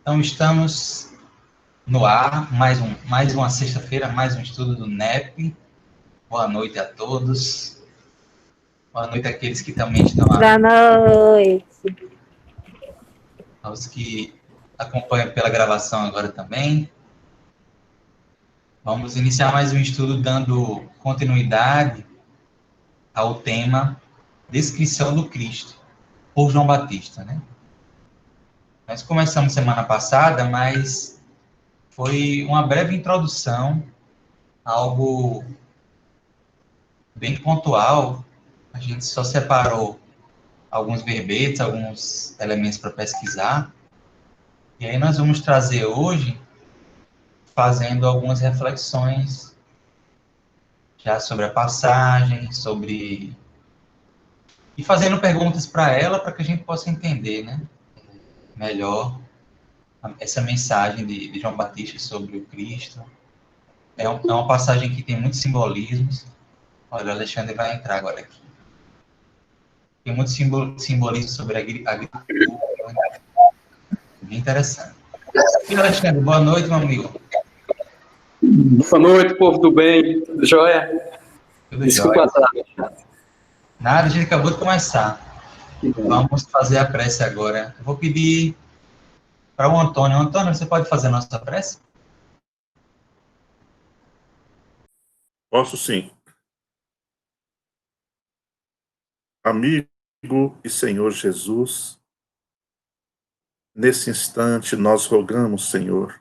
Então, estamos no ar, mais uma sexta-feira, mais um estudo do NEP. Boa noite a todos. Boa noite àqueles que também estão Boa noite. aos que acompanham pela gravação agora também. Vamos iniciar mais um estudo dando continuidade ao tema Descrição do Cristo, por João Batista, né? Nós começamos semana passada, mas foi uma breve introdução, algo bem pontual. A gente só separou alguns verbetes, alguns elementos para pesquisar. E aí nós vamos trazer hoje, fazendo algumas reflexões já sobre a passagem, sobre... E fazendo perguntas para ela, para que a gente possa entender, né, melhor essa mensagem de João Batista sobre o Cristo. É uma passagem que tem muitos simbolismos. Olha, o Alexandre vai entrar agora aqui. Tem muito simbolismo sobre a agricultura. Bem interessante. E Alexandre, boa noite, meu amigo. Boa noite, povo do bem. Tudo jóia? Tudo Desculpa jóia. atrás. Nada, a gente acabou de começar. Vamos fazer a prece agora. Eu vou pedir para o Antônio. Antônio, você pode fazer a nossa prece? Posso sim. Amigo e Senhor Jesus, nesse instante nós rogamos, Senhor,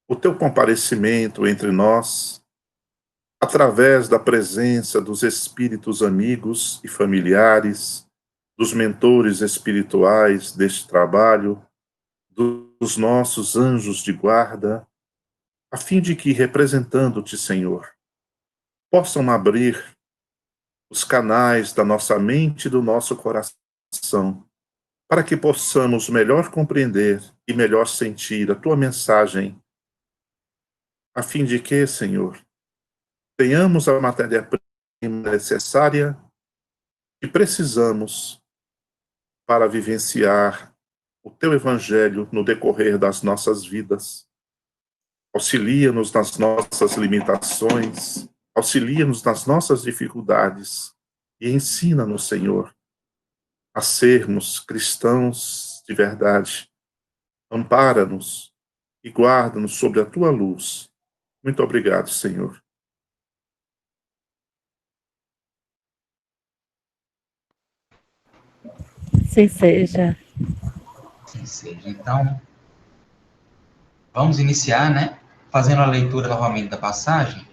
o teu comparecimento entre nós, através da presença dos espíritos amigos e familiares, dos mentores espirituais deste trabalho, dos nossos anjos de guarda, a fim de que, representando-te, Senhor, possam abrir os canais da nossa mente e do nosso coração, para que possamos melhor compreender e melhor sentir a tua mensagem, a fim de que, Senhor, tenhamos a matéria-prima necessária que precisamos para vivenciar o teu evangelho no decorrer das nossas vidas. Auxilia-nos nas nossas limitações, auxilia-nos nas nossas dificuldades e ensina-nos, Senhor, a sermos cristãos de verdade. Ampara-nos e guarda-nos sob a tua luz. Muito obrigado, Senhor. Sim seja. Sim, seja. Então, vamos iniciar, né? Fazendo a leitura novamente da passagem.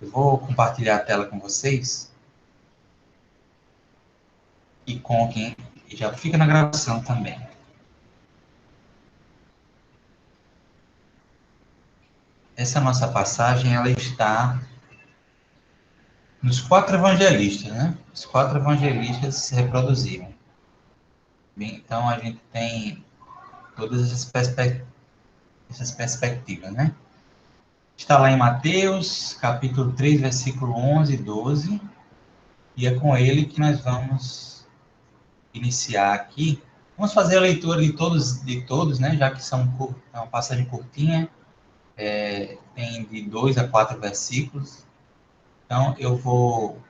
Eu vou compartilhar a tela com vocês. E com quem já fica na gravação também. Essa nossa passagem, ela está nos 4 evangelistas, né? Os 4 evangelistas se reproduziram. Bem, então, a gente tem todas essas perspectivas, né? Está lá em Mateus, capítulo 3, versículo 11 e 12. E é com ele que nós vamos iniciar aqui. Vamos fazer a leitura de todos, né? Já que é uma passagem curtinha. Tem de 2 a 4 versículos. Então, eu vou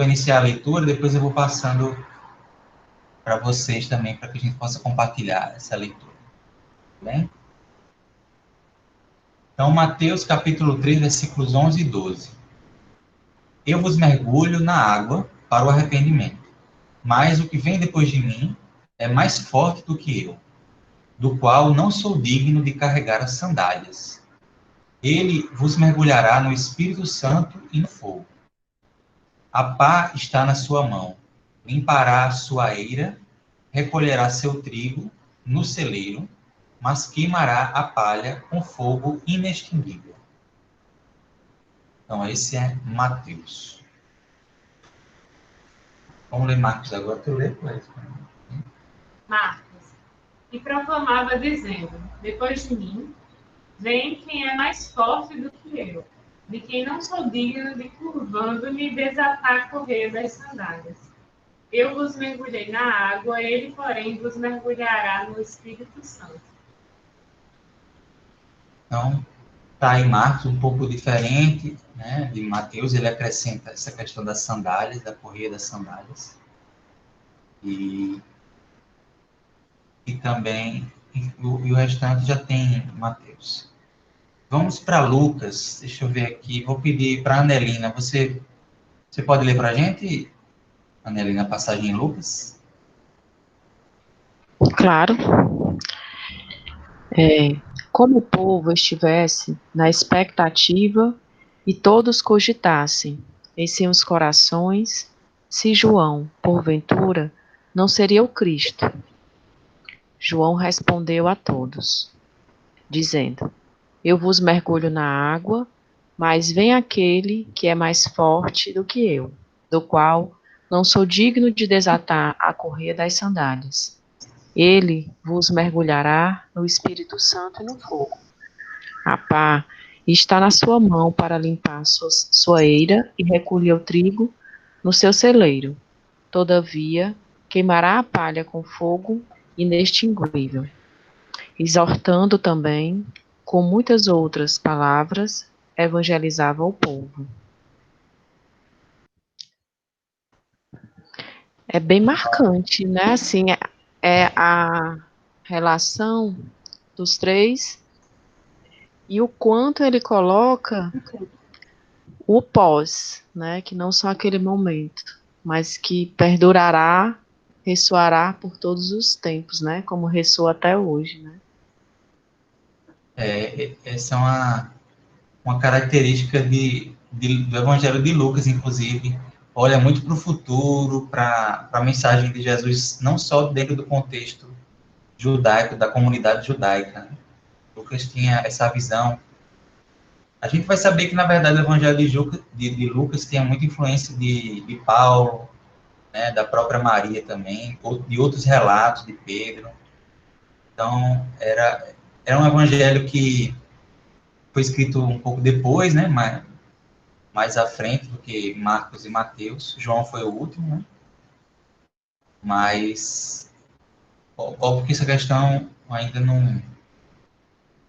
iniciar a leitura, depois eu vou passando para vocês também, para que a gente possa compartilhar essa leitura. Bem? Então, Mateus capítulo 3, versículos 11 e 12. Eu vos mergulho na água para o arrependimento, mas o que vem depois de mim é mais forte do que eu, do qual não sou digno de carregar as sandálias. Ele vos mergulhará no Espírito Santo e no fogo. A pá está na sua mão, limpará a sua eira, recolherá seu trigo no celeiro, mas queimará a palha com fogo inextinguível. Então, esse é Mateus. Vamos ler Marcos agora, que eu leio com ele. Marcos. E proclamava dizendo, depois de mim, vem quem é mais forte do que eu, de quem não sou digno de curvando-me desatar a correia das sandálias. Eu vos mergulhei na água, ele, porém, vos mergulhará no Espírito Santo. Então, está aí Marcos um pouco diferente, né, de Mateus. Ele acrescenta essa questão das sandálias, da correia das sandálias. E também, e o restante já tem Mateus. Vamos para Lucas, deixa eu ver aqui, vou pedir para a Anelina, você pode ler para a gente, Anelina, a passagem em Lucas? Claro. Como o povo estivesse na expectativa e todos cogitassem em seus corações se João, porventura, não seria o Cristo. João respondeu a todos, dizendo: Eu vos mergulho na água, mas vem aquele que é mais forte do que eu, do qual não sou digno de desatar a correia das sandálias. Ele vos mergulhará no Espírito Santo e no fogo. A pá está na sua mão para limpar sua eira e recolher o trigo no seu celeiro. Todavia, queimará a palha com fogo inextinguível. Exortando também, com muitas outras palavras, evangelizava o povo. É bem marcante, né? Assim, é a relação dos três e o quanto ele coloca o pós, né? Que não só aquele momento, mas que perdurará, ressoará por todos os tempos, né? Como ressoa até hoje, né? Essa é uma característica do Evangelho de Lucas, inclusive, olha muito para o futuro, para a mensagem de Jesus, não só dentro do contexto judaico, da comunidade judaica. Né? Lucas tinha essa visão. A gente vai saber que, na verdade, o Evangelho de Lucas tinha muita influência de Paulo, né, da própria Maria também, de outros relatos de Pedro. Então, era um evangelho que foi escrito um pouco depois, né, mais à frente do que Marcos e Mateus. João foi o último, né? Mas, óbvio que essa questão ainda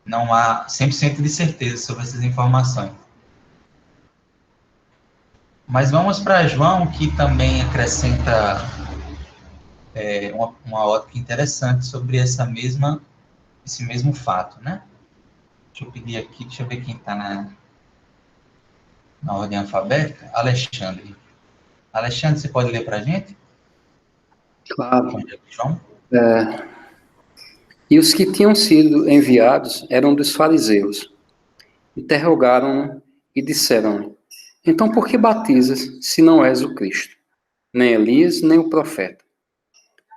não há 100% de certeza sobre essas informações. Mas vamos para João, que também acrescenta uma ótica interessante sobre esse mesmo fato, né? Deixa eu pedir aqui, deixa eu ver quem está na ordem alfabética. Alexandre. Alexandre, você pode ler para a gente? Claro. João? E os que tinham sido enviados eram dos fariseus. Interrogaram-no e disseram-lhe: Então por que batizas, se não és o Cristo, nem Elias, nem o profeta?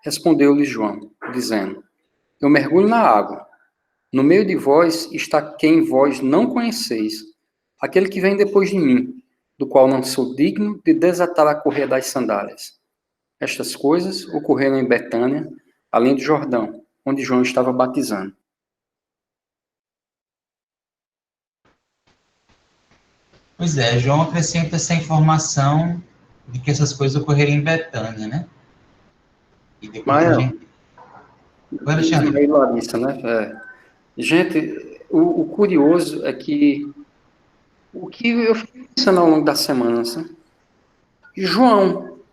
Respondeu-lhe João, dizendo: Eu mergulho na água. No meio de vós está quem vós não conheceis, aquele que vem depois de mim, do qual não sou digno de desatar a correia das sandálias. Estas coisas ocorreram em Betânia, além do Jordão, onde João estava batizando. Pois é, João acrescenta essa informação de que essas coisas ocorreram em Betânia, né? E depois a gente... Alexandre. Larissa, né? Gente, o curioso é que o que eu fiquei pensando ao longo da semana, assim,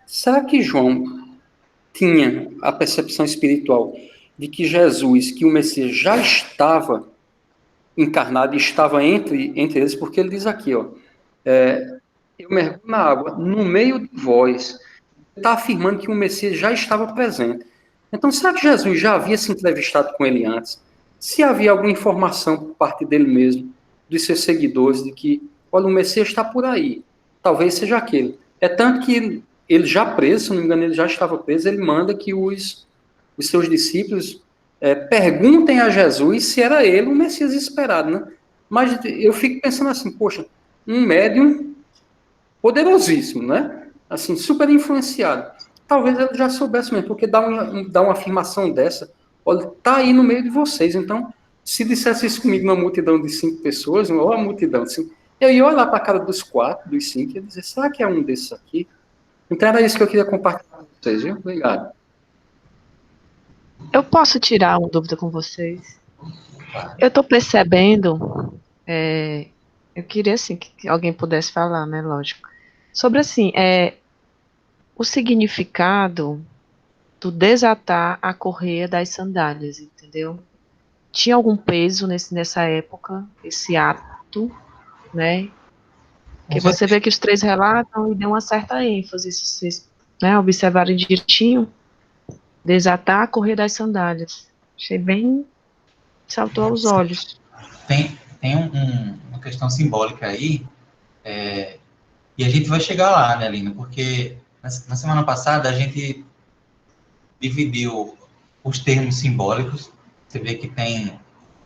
será que João tinha a percepção espiritual de que Jesus, que o Messias já estava encarnado e estava entre eles, porque ele diz aqui, ó, eu mergulho na água, no meio de vós, está afirmando que o Messias já estava presente. Então, será que Jesus já havia se entrevistado com ele antes? Se havia alguma informação por parte dele mesmo, dos seus seguidores, de que, olha, o Messias está por aí, talvez seja aquele. É tanto que ele já preso, se não me engano, ele já estava preso, ele manda que os seus discípulos perguntem a Jesus se era ele o Messias esperado, né? Mas eu fico pensando assim, poxa, um médium poderosíssimo, né? Assim, super influenciado. Talvez ele já soubesse mesmo, porque dá uma afirmação dessa, olha, tá aí no meio de vocês. Então, se dissesse isso comigo numa multidão de 5 pessoas, ou a multidão de 5, eu ia olhar para a cara dos 4, dos 5, e ia dizer, será que é um desses aqui? Então era isso que eu queria compartilhar com vocês, viu? Obrigado. Eu posso tirar uma dúvida com vocês? Eu estou percebendo, eu queria assim que alguém pudesse falar, né, lógico, sobre assim, o significado do desatar a correia das sandálias, entendeu? Tinha algum peso nessa época, esse ato, né? Porque você vê que os três relatam e deu uma certa ênfase, se vocês, né, observarem direitinho, desatar a correia das sandálias. Achei bem, saltou aos olhos. Tem uma questão simbólica aí, e a gente vai chegar lá, né, Lina? Porque na semana passada a gente dividiu os termos simbólicos. Você vê que tem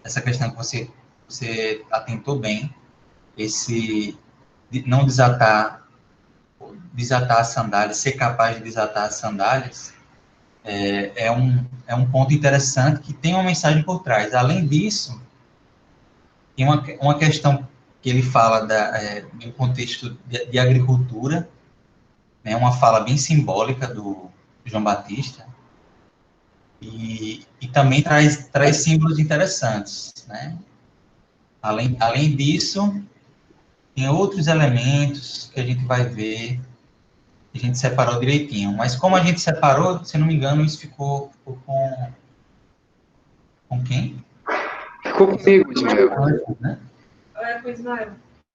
essa questão que você atentou bem, esse de não desatar as sandálias, ser capaz de desatar as sandálias, é um ponto interessante que tem uma mensagem por trás. Além disso, tem uma questão que ele fala de um contexto de agricultura, né, uma fala bem simbólica do João Batista, e também traz símbolos interessantes, né? Além disso, tem outros elementos que a gente vai ver, que a gente separou direitinho. Mas como a gente separou, se não me engano, isso ficou com quem? Ficou comigo, Ismael. Né? Com Ismael.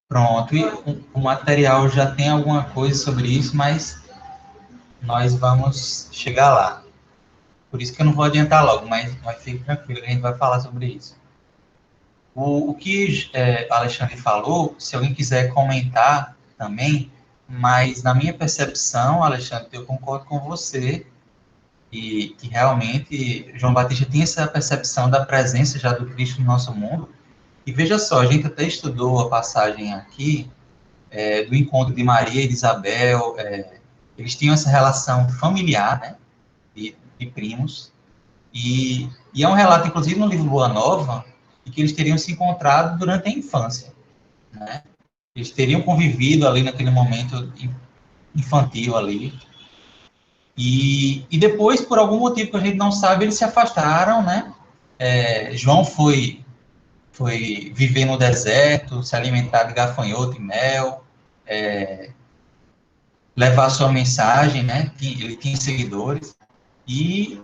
Pronto, e o material já tem alguma coisa sobre isso, mas nós vamos chegar lá. Por isso que eu não vou adiantar logo, mas fique tranquilo, a gente vai falar sobre isso. O que Alexandre falou, se alguém quiser comentar também, mas na minha percepção, Alexandre, eu concordo com você, e que realmente João Batista tinha essa percepção da presença já do Cristo no nosso mundo. E veja só, a gente até estudou a passagem aqui do encontro de Maria e de Isabel, eles tinham essa relação familiar, né, de primos, e é um relato, inclusive, no livro Boa Nova, de que eles teriam se encontrado durante a infância, né? Eles teriam convivido ali naquele momento infantil ali, e depois, por algum motivo que a gente não sabe, eles se afastaram, né? João foi viver no deserto, se alimentar de gafanhoto e mel, levar sua mensagem, né? Ele tinha seguidores, e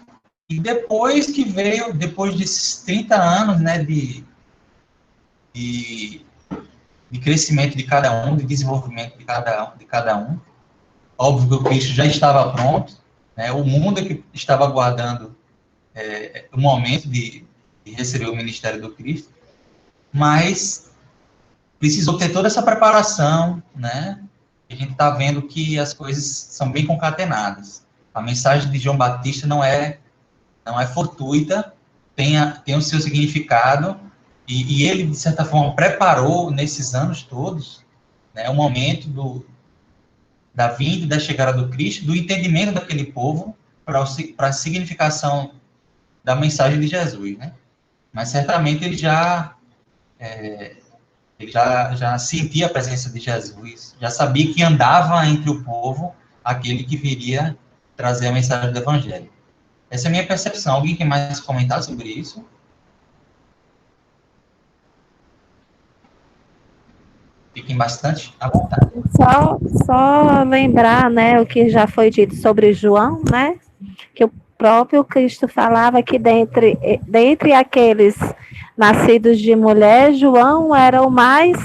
depois que veio, depois desses 30 anos, né, de crescimento de cada um, de desenvolvimento de cada um, óbvio que o Cristo já estava pronto, né, o mundo é que estava aguardando o momento de receber o ministério do Cristo, mas precisou ter toda essa preparação, né? A gente está vendo que as coisas são bem concatenadas. A mensagem de João Batista não é fortuita, tem o seu significado, e ele, de certa forma, preparou nesses anos todos, né, o momento da vinda e da chegada do Cristo, do entendimento daquele povo para a significação da mensagem de Jesus, né? Mas certamente ele já sentia a presença de Jesus, já sabia que andava entre o povo aquele que viria trazer a mensagem do Evangelho. Essa é a minha percepção. Alguém quer mais comentar sobre isso? Fiquem bastante à vontade. Só lembrar, né, o que já foi dito sobre João, né? Que o próprio Cristo falava que dentre aqueles nascidos de mulher, João era o mais,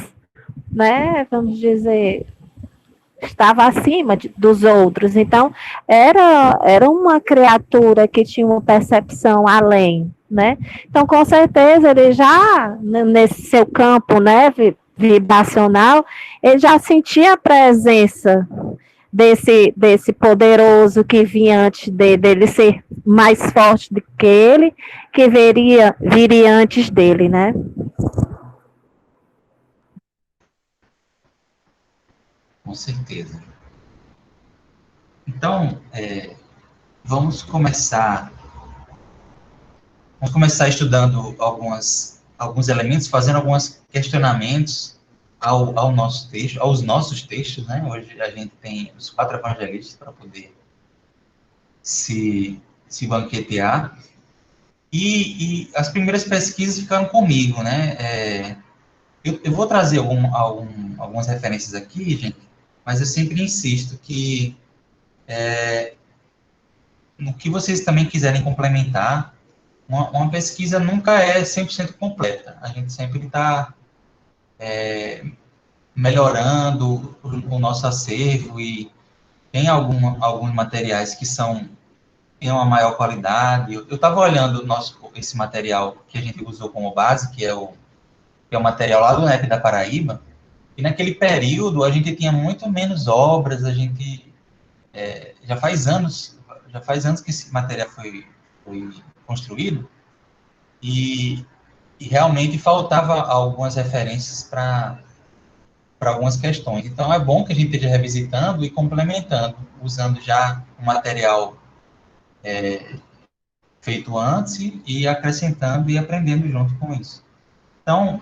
né, vamos dizer, estava acima dos outros. Então, era uma criatura que tinha uma percepção além, né? Então, com certeza, ele já, nesse seu campo, né, vibracional, ele já sentia a presença desse poderoso que vinha antes dele ser mais forte do que ele, que viria antes dele, né? Com certeza. Então, vamos começar estudando alguns elementos, fazendo alguns questionamentos ao nosso texto, aos nossos textos, né? Hoje a gente tem os 4 evangelistas para poder se banquetear. E as primeiras pesquisas ficaram comigo, né? Eu vou trazer algumas referências aqui, gente, mas eu sempre insisto que no que vocês também quiserem complementar, uma pesquisa nunca é 100% completa. A gente sempre está melhorando o nosso acervo e tem alguns materiais que têm uma maior qualidade. Eu estava olhando esse material que a gente usou como base, que é o material lá do NEP da Paraíba, e naquele período a gente tinha muito menos obras, a gente já faz anos que esse material foi construído, e realmente faltava algumas referências para algumas questões. Então, é bom que a gente esteja revisitando e complementando, usando já um material feito antes e acrescentando e aprendendo junto com isso. Então,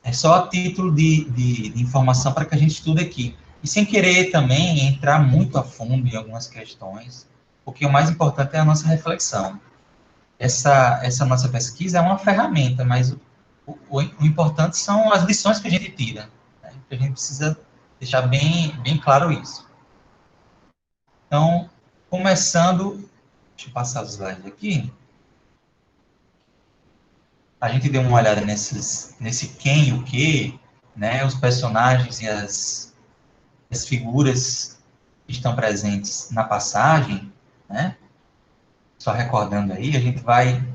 é só a título de informação para que a gente estude aqui. E sem querer também entrar muito a fundo em algumas questões, porque o mais importante é a nossa reflexão. Essa nossa pesquisa é uma ferramenta, mas o importante são as lições que a gente tira. Né? A gente precisa deixar bem claro isso. Então, começando, deixa eu passar os slides aqui. A gente deu uma olhada nesse quem e o que, né? Os personagens e as figuras que estão presentes na passagem, né? Só recordando aí, a gente vai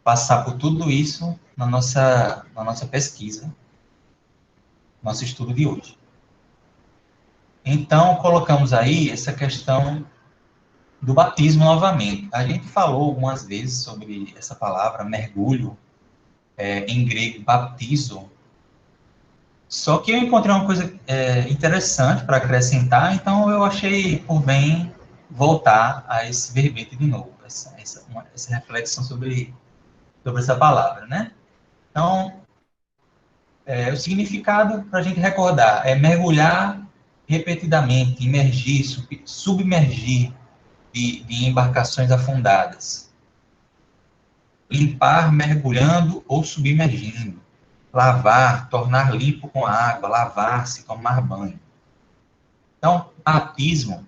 passar por tudo isso na nossa pesquisa, nosso estudo de hoje. Então, colocamos aí essa questão do batismo novamente. A gente falou algumas vezes sobre essa palavra, mergulho, em grego, baptizo. Só que eu encontrei uma coisa interessante para acrescentar, então eu achei por bem voltar a esse verbete de novo, essa reflexão sobre essa palavra, né? Então, o significado, para a gente recordar, é mergulhar repetidamente, imergir, submergir de embarcações afundadas. Limpar mergulhando ou submergindo. Lavar, tornar limpo com água, lavar-se, tomar banho. Então, batismo,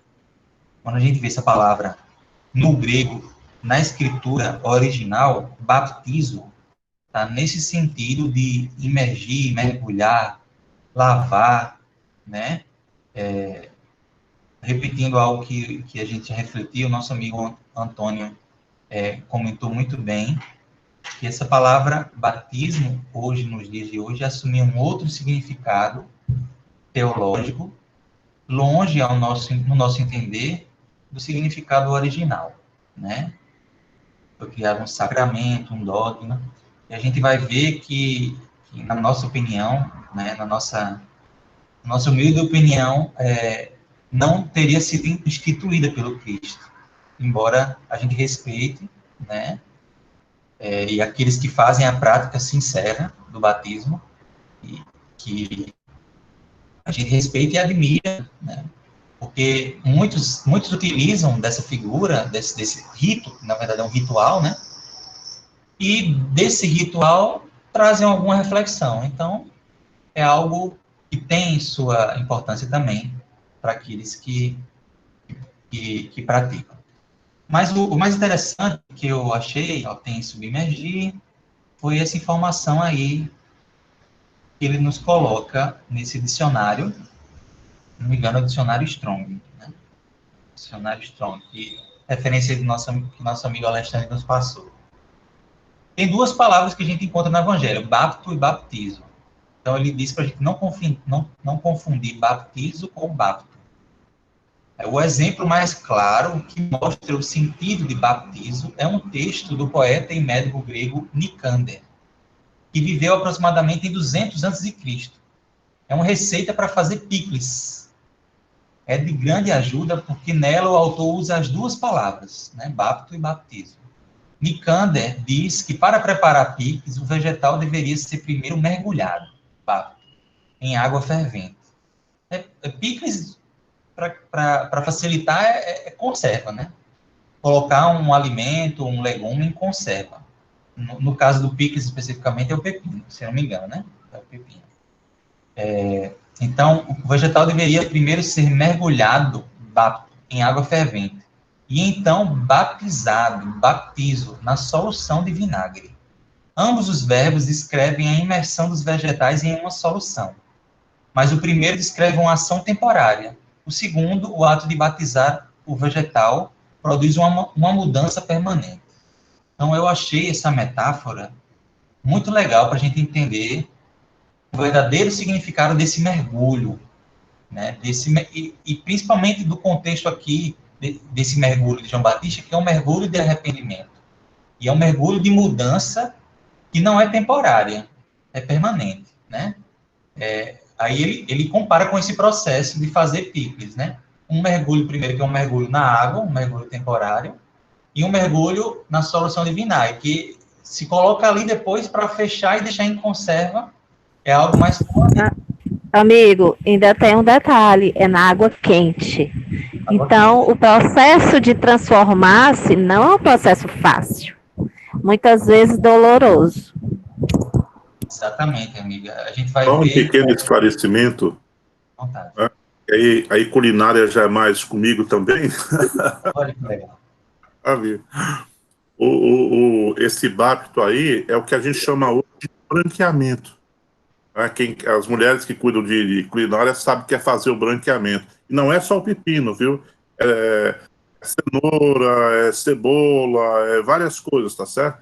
quando a gente vê essa palavra no grego, na escritura original, baptizo, tá nesse sentido de imergir, mergulhar, lavar, né? Repetindo algo que a gente refletiu, o nosso amigo Antônio comentou muito bem, que essa palavra batismo, hoje, nos dias de hoje, assumiu um outro significado teológico, longe no nosso entender, do significado original, né? Foi criado um sacramento, um dogma, e a gente vai ver que na nossa opinião, né, na nossa humilde opinião, não teria sido instituída pelo Cristo, embora a gente respeite, né, e aqueles que fazem a prática sincera do batismo, e que a gente respeita e admira, né, porque muitos utilizam dessa figura, desse rito, que na verdade é um ritual, né, e desse ritual trazem alguma reflexão. Então, é algo que tem sua importância também para aqueles que praticam. Mas o mais interessante que eu achei, tem submergir, foi essa informação aí que ele nos coloca nesse dicionário, se não me engano, é o dicionário Strong, né? Dicionário Strong, que referência que nosso amigo Alexandre nos passou. Tem duas palavras que a gente encontra no Evangelho, bapto e baptizo. Então, ele diz para a gente não confundir baptizo com bapto. O exemplo mais claro que mostra o sentido de baptizo é um texto do poeta e médico grego Nicander, que viveu aproximadamente em 200 a.C. É uma receita para fazer picles. É de grande ajuda porque nela o autor usa as duas palavras, né, bapto e baptizo. Nicander diz que para preparar picles, o vegetal deveria ser primeiro mergulhado, bapto, em água fervente. Picles para facilitar, é conserva, né? Colocar um alimento, um legume em conserva. No caso do picles, especificamente, é o pepino, se eu não me engano, né? É o pepino. Então, o vegetal deveria primeiro ser mergulhado em água fervente. E então batizado, baptizo, na solução de vinagre. Ambos os verbos descrevem a imersão dos vegetais em uma solução. Mas o primeiro descreve uma ação temporária. O segundo, o ato de batizar o vegetal, produz uma mudança permanente. Então, eu achei essa metáfora muito legal para a gente entender o verdadeiro significado desse mergulho, né? E principalmente do contexto aqui, desse mergulho de João Batista, que é um mergulho de arrependimento. E é um mergulho de mudança que não é temporária, é permanente, né? Aí ele compara com esse processo de fazer picles, né? Um mergulho primeiro, que é um mergulho na água, um mergulho temporário, e um mergulho na solução de vinagre, que se coloca ali depois para fechar e deixar em conserva, é algo mais permanente. Amigo, ainda tem um detalhe, é na água quente. Então, o processo de transformar-se não é um processo fácil, muitas vezes doloroso. Exatamente, amiga. A gente vai Só um ver... pequeno esclarecimento. Vontade. Aí culinária já é mais comigo também. Olha que legal. Amigo. Esse bapto aí é o que a gente chama hoje de branqueamento. As mulheres que cuidam de culinária sabem que é fazer o branqueamento. E não é só o pepino, viu? É cenoura, é cebola, é várias coisas, tá certo?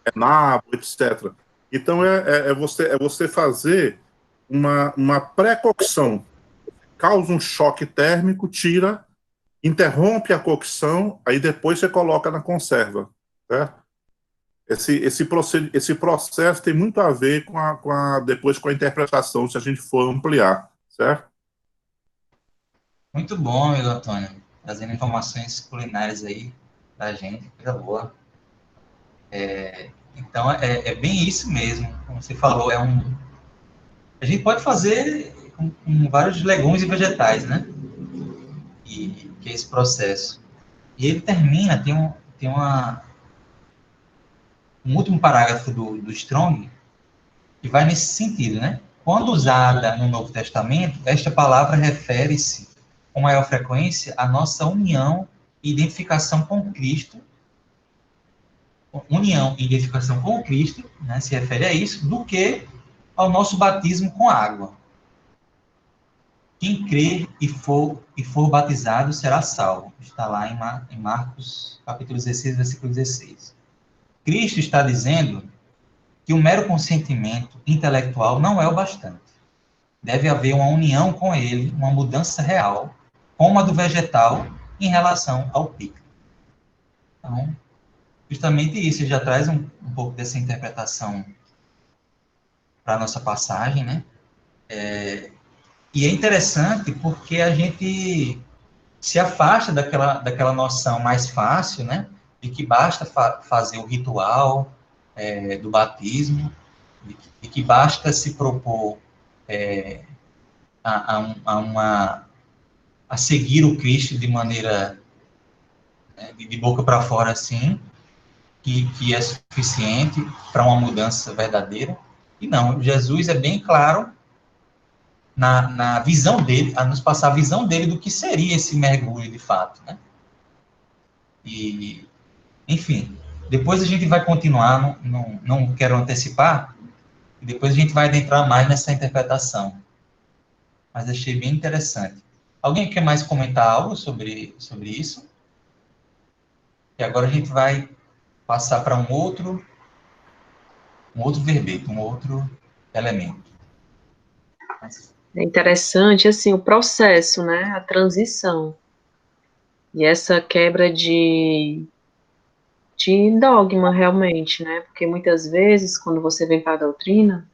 É nabo, etc. Então é você fazer uma pré-cocção. Causa um choque térmico, tira, interrompe a cocção, aí depois você coloca na conserva, certo? Esse processo tem muito a ver depois com a interpretação, se a gente for ampliar, certo? Muito bom, amigo Antônio. Trazendo informações culinárias aí pra gente, coisa boa. Então, é bem isso mesmo. Como você falou, a gente pode fazer com vários legumes e vegetais, né? E que é esse processo. E ele termina, tem um último parágrafo do Strong que vai nesse sentido, né? Quando usada no Novo Testamento, esta palavra refere-se com maior frequência à nossa união e identificação com Cristo. União e identificação com Cristo, né, se refere a isso, do que ao nosso batismo com água. Quem crer e for batizado será salvo. Está lá em Marcos, capítulo 16, versículo 16. Cristo está dizendo que o mero consentimento intelectual não é o bastante. Deve haver uma união com ele, uma mudança real, como a do vegetal, em relação ao pico. Então, justamente isso, já traz um pouco dessa interpretação para a nossa passagem, né? E é interessante porque a gente se afasta daquela noção mais fácil, né? De que basta fazer o ritual do batismo, de que basta se propor a seguir o Cristo de maneira de boca para fora, assim, que é suficiente para uma mudança verdadeira. E não, Jesus é bem claro na visão dele, a nos passar a visão dele do que seria esse mergulho de fato, né? E, enfim, depois a gente vai continuar, não quero antecipar, e depois a gente vai adentrar mais nessa interpretação. Mas achei bem interessante. Alguém quer mais comentar algo sobre isso? E agora a gente vai passar para um outro verbete, um outro elemento. É interessante, assim, o processo, né, a transição, e essa quebra de dogma, realmente, né, porque muitas vezes, quando você vem para a doutrina,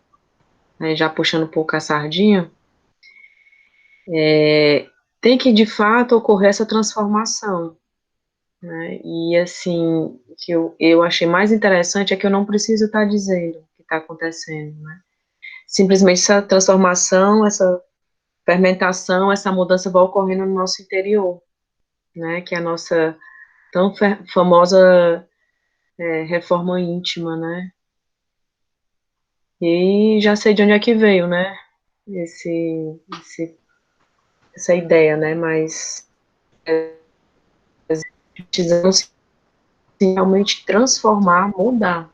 né, já puxando um pouco a sardinha, tem que, de fato, ocorrer essa transformação, né, e, assim, o que eu achei mais interessante é que eu não preciso estar dizendo o que está acontecendo, né, simplesmente essa transformação, essa fermentação, essa mudança vai ocorrendo no nosso interior, né? Que é a nossa tão famosa reforma íntima, né? E já sei de onde é que veio, né? Essa ideia, né? Mas precisamos realmente transformar, mudar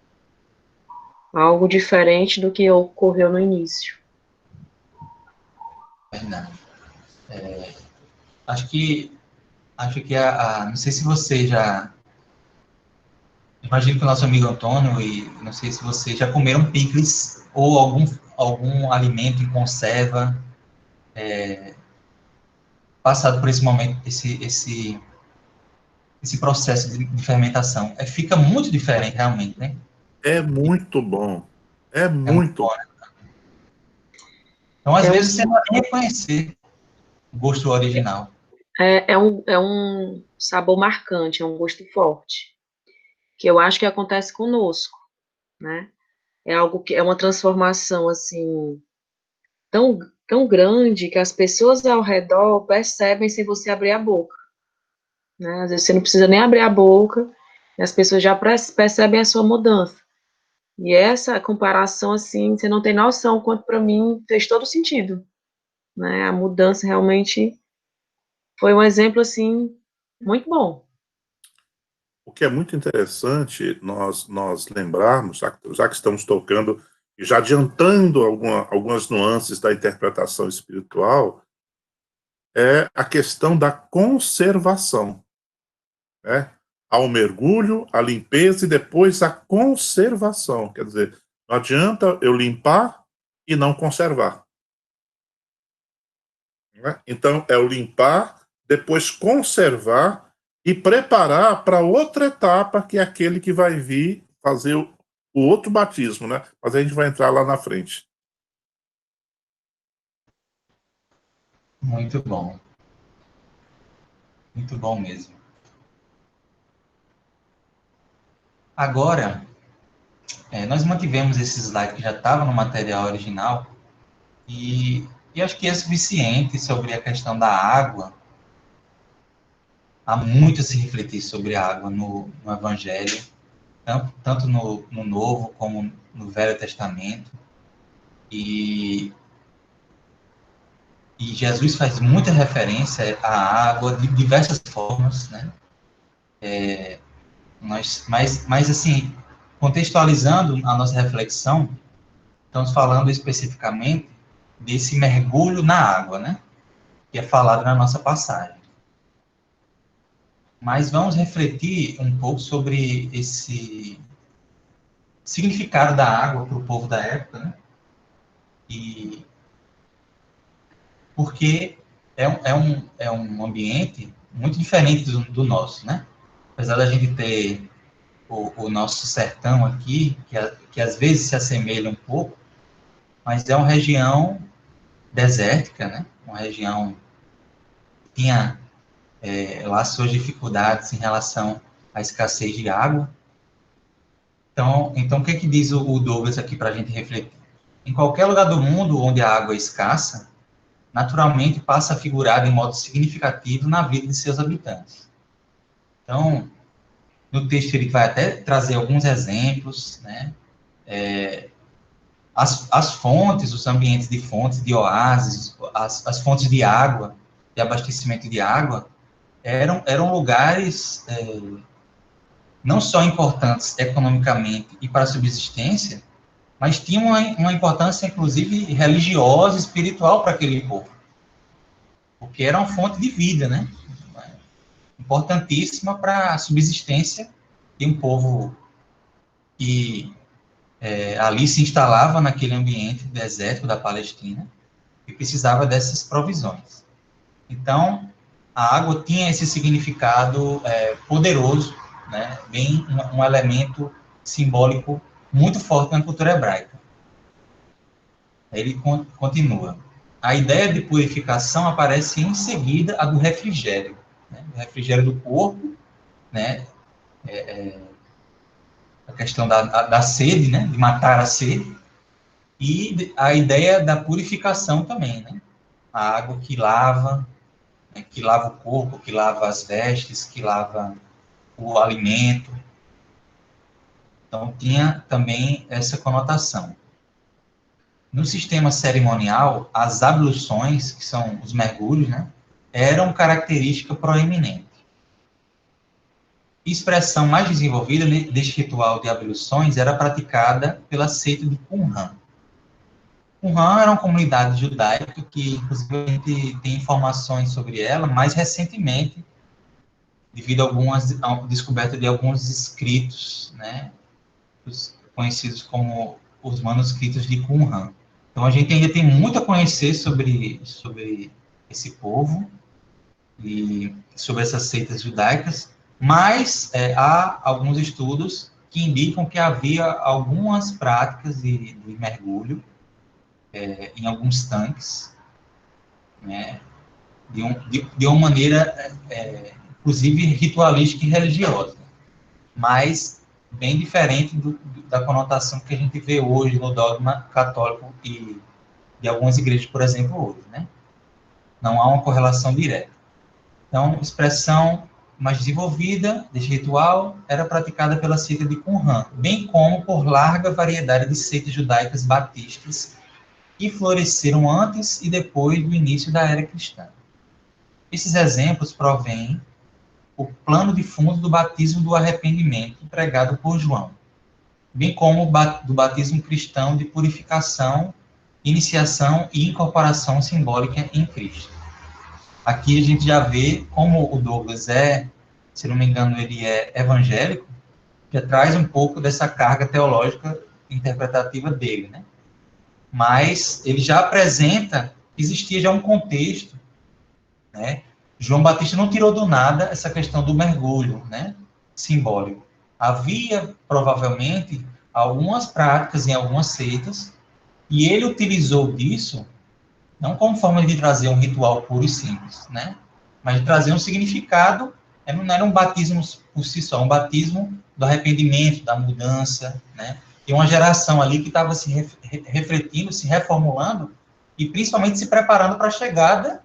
algo diferente do que ocorreu no início. Verdade. Acho que não sei se você já, imagino que o nosso amigo Antônio, e não sei se vocês já comeram picles ou algum alimento em conserva, passado por esse momento, esse processo de fermentação. Fica muito diferente, realmente, né? É muito bom. É É muito muito bom, né? Então, às É vezes, você não vai nem reconhecer o gosto original. é um sabor marcante, é um gosto forte, que eu acho que acontece conosco, né? É algo que é uma transformação, assim, tão, tão grande que as pessoas ao redor percebem sem você abrir a boca, né? Às vezes você não precisa nem abrir a boca, e as pessoas já percebem a sua mudança. E essa comparação, assim, você não tem noção, quanto para mim fez todo sentido, né? A mudança realmente foi um exemplo, assim, muito bom. O que é muito interessante nós lembrarmos, já que estamos tocando e já adiantando algumas nuances da interpretação espiritual, é a questão da conservação, né? Ao mergulho, a limpeza e depois a conservação. Quer dizer, não adianta eu limpar e não conservar. Né? Então, é o limpar, depois conservar e preparar para outra etapa, que é aquele que vai vir fazer o outro batismo, né? Mas a gente vai entrar lá na frente. Muito bom. Muito bom mesmo. Agora, nós mantivemos esse slide que já estava no material original e acho que é suficiente sobre a questão da água. Há muito a se refletir sobre a água no Evangelho, tanto no Novo como no Velho Testamento. E Jesus faz muita referência à água de diversas formas, né? Mas assim, contextualizando a nossa reflexão, estamos falando especificamente desse mergulho na água, né? Que é falado na nossa passagem. Mas vamos refletir um pouco sobre esse significado da água para o povo da época, né? E porque é um ambiente muito diferente do nosso, né? Apesar da gente ter o nosso sertão aqui, que às vezes se assemelha um pouco, mas é uma região desértica, né? Uma região que tinha lá suas dificuldades em relação à escassez de água. Então o que diz o Douglas aqui para a gente refletir? Em qualquer lugar do mundo onde a água é escassa, naturalmente passa a figurar de modo significativo na vida de seus habitantes. Então, no texto ele vai até trazer alguns exemplos, né? As fontes, os ambientes de fontes, de oásis, as fontes de água, de abastecimento de água, eram lugares não só importantes economicamente e para a subsistência, mas tinham uma importância, inclusive, religiosa, espiritual para aquele povo. Porque era uma fonte de vida, né? Importantíssima para a subsistência de um povo que ali se instalava naquele ambiente desértico da Palestina e precisava dessas provisões. Então, a água tinha esse significado poderoso, né? Bem um elemento simbólico muito forte na cultura hebraica. Ele continua. A ideia de purificação aparece em seguida a do refrigério, né? O refrigério do corpo, né? A questão da sede, né? De matar a sede, e a ideia da purificação também, né? a água que lava, né, que lava o corpo, que lava as vestes, que lava o alimento. Então, tinha também essa conotação. No sistema cerimonial, as abluções, que são os mergulhos, né, eram característica proeminente. Expressão mais desenvolvida deste ritual de abluções era praticada pela seita de Qumran. Qumran era uma comunidade judaica que, inclusive, a gente tem informações sobre ela mais recentemente, devido à descoberta de alguns escritos, né, conhecidos como os manuscritos de Qumran. Então, a gente ainda tem muito a conhecer sobre esse povo e sobre essas seitas judaicas, mas há alguns estudos que indicam que havia algumas práticas de mergulho em alguns tanques, né, de uma maneira, inclusive, ritualística e religiosa, mas bem diferente da conotação que a gente vê hoje no dogma católico e de algumas igrejas, por exemplo, hoje, né? Não há uma correlação direta. Então, expressão mais desenvolvida deste ritual era praticada pela seita de Qumran, bem como por larga variedade de seitas judaicas batistas que floresceram antes e depois do início da era cristã. Esses exemplos provêm o plano de fundo do batismo do arrependimento pregado por João, bem como do batismo cristão de purificação, iniciação e incorporação simbólica em Cristo. Aqui a gente já vê como o Douglas se não me engano, ele é evangélico, já traz um pouco dessa carga teológica interpretativa dele, né? Mas ele já apresenta, existia já um contexto, né? João Batista não tirou do nada essa questão do mergulho, né, simbólico. Havia, provavelmente, algumas práticas em algumas seitas, e ele utilizou disso, não como forma de trazer um ritual puro e simples, né, mas de trazer um significado, não era um batismo por si só, um batismo do arrependimento, da mudança, né, e uma geração ali que estava se refletindo, se reformulando, e principalmente se preparando para a chegada,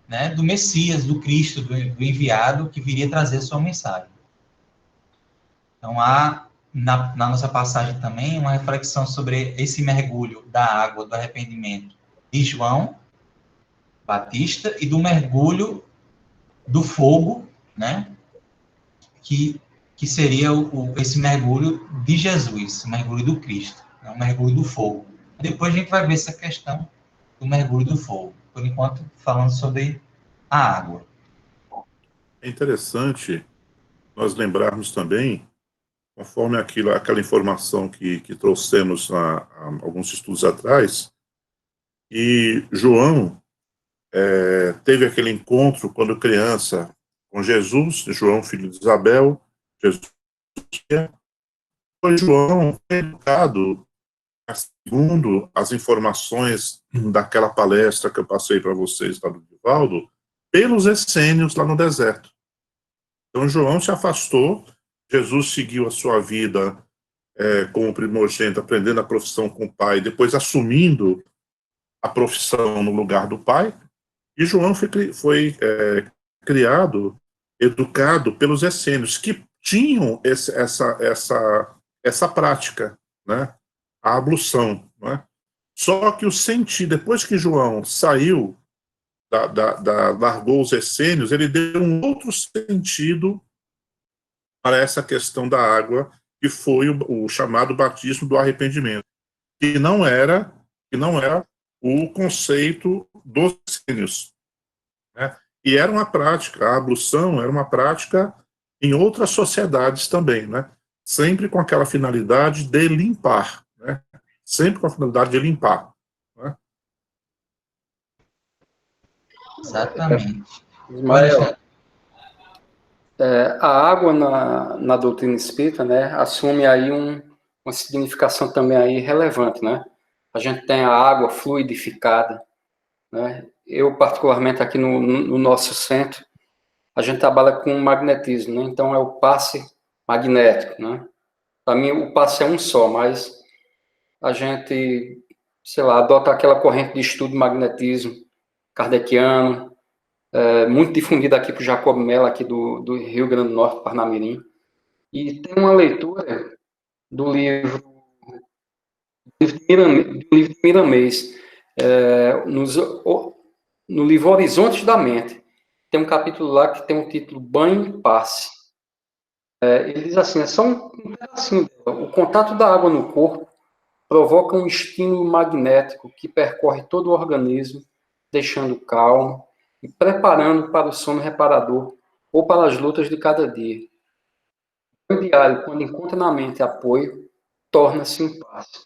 né, do Messias, do Cristo, do enviado, que viria trazer sua mensagem. Então, há, na nossa passagem também, uma reflexão sobre esse mergulho da água, do arrependimento de João Batista, e do mergulho do fogo, né, que seria esse mergulho de Jesus, o mergulho do Cristo, né, o mergulho do fogo. Depois a gente vai ver essa questão do mergulho do fogo. Por enquanto, falando sobre a água. É interessante nós lembrarmos também, conforme aquela informação que trouxemos há alguns estudos atrás, e João teve aquele encontro quando criança com Jesus, João, filho de Isabel, Jesus, foi João educado, segundo as informações daquela palestra que eu passei para vocês, lá do Divaldo, pelos essênios lá no deserto. Então, João se afastou, Jesus seguiu a sua vida como primogênito, aprendendo a profissão com o pai, depois assumindo a profissão no lugar do pai, e João foi criado, educado pelos essênios, que tinham essa prática, né? A ablução, né? Só que o sentido, depois que João saiu, largou os essênios, ele deu um outro sentido para essa questão da água, que foi o chamado batismo do arrependimento, que não era o conceito dos essênios, né? E era uma prática, a ablução era uma prática em outras sociedades também, né? Sempre com aquela finalidade de limpar, né? Sempre com a finalidade de limpar, né? Exatamente. Ismael, a água na doutrina espírita, né, assume aí uma significação também aí relevante, né? A gente tem a água fluidificada, né? Eu, particularmente, aqui no nosso centro, a gente trabalha com magnetismo, né? Então, é o passe magnético, né? Para mim, o passe é um só, mas a gente, sei lá, adota aquela corrente de estudo do magnetismo, kardeciano, muito difundido aqui por Jacob Mello, aqui do Rio Grande do Norte, Parnamirim. E tem uma leitura do livro de Miramês, no livro Horizontes da Mente. Tem um capítulo lá que tem um título Banho e Passe. Ele diz assim, é só um pedacinho. O contato da água no corpo provoca um estímulo magnético que percorre todo o organismo, deixando calmo e preparando para o sono reparador ou para as lutas de cada dia. O diário, quando encontra na mente apoio, torna-se um passe.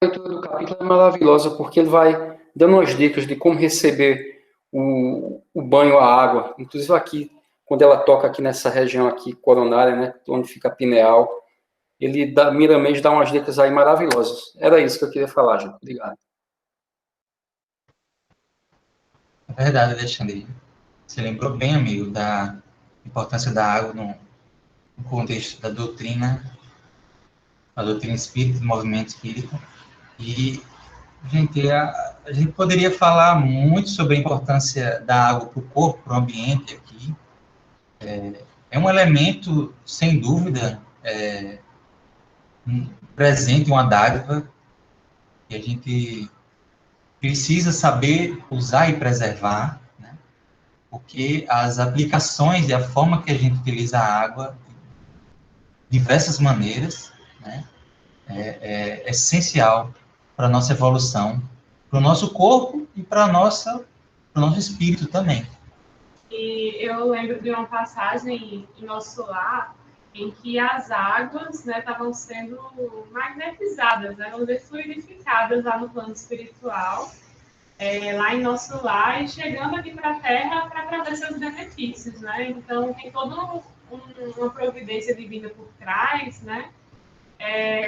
A leitura do capítulo é maravilhosa porque ele vai dando umas dicas de como receber o banho à água. Inclusive aqui, quando ela toca aqui nessa região aqui coronária, né, onde fica a pineal, Miramês dá umas dicas aí maravilhosas. Era isso que eu queria falar, gente. Obrigado. É verdade, Alexandre. Você lembrou bem, amigo, da importância da água no contexto da doutrina, a doutrina espírita, do movimento espírita. E, gente, a gente poderia falar muito sobre a importância da água para o corpo, para o ambiente aqui. É um elemento, sem dúvida, presente, uma dádiva, que a gente precisa saber usar e preservar, né? Porque as aplicações e a forma que a gente utiliza a água, de diversas maneiras, né? É essencial para a nossa evolução, para o nosso corpo e para o nosso espírito também. E eu lembro de uma passagem em Nosso Lar, em que as águas, né, estavam sendo magnetizadas, né, fluidificadas lá no plano espiritual, lá em Nosso Lar, e chegando aqui para a Terra para trazer seus benefícios, né? Então, tem toda uma providência divina por trás, né,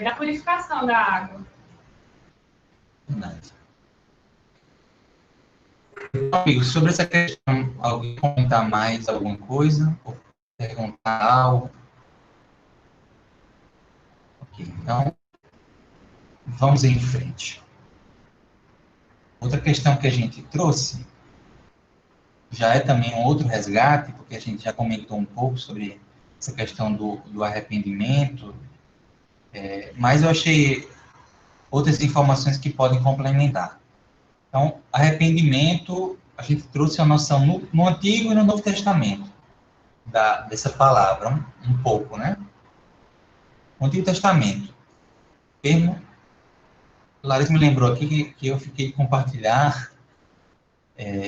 da purificação da água. Verdade. Amigo, sobre essa questão, alguém comentar mais alguma coisa? Ou perguntar algo? Ok, então, vamos em frente. Outra questão que a gente trouxe, já é também um outro resgate, porque a gente já comentou um pouco sobre essa questão do arrependimento, mas eu achei outras informações que podem complementar. Então, arrependimento, a gente trouxe a noção no Antigo e no Novo Testamento, dessa palavra, um pouco, né? No Antigo Testamento, termo, Larissa me lembrou aqui que eu fiquei de compartilhar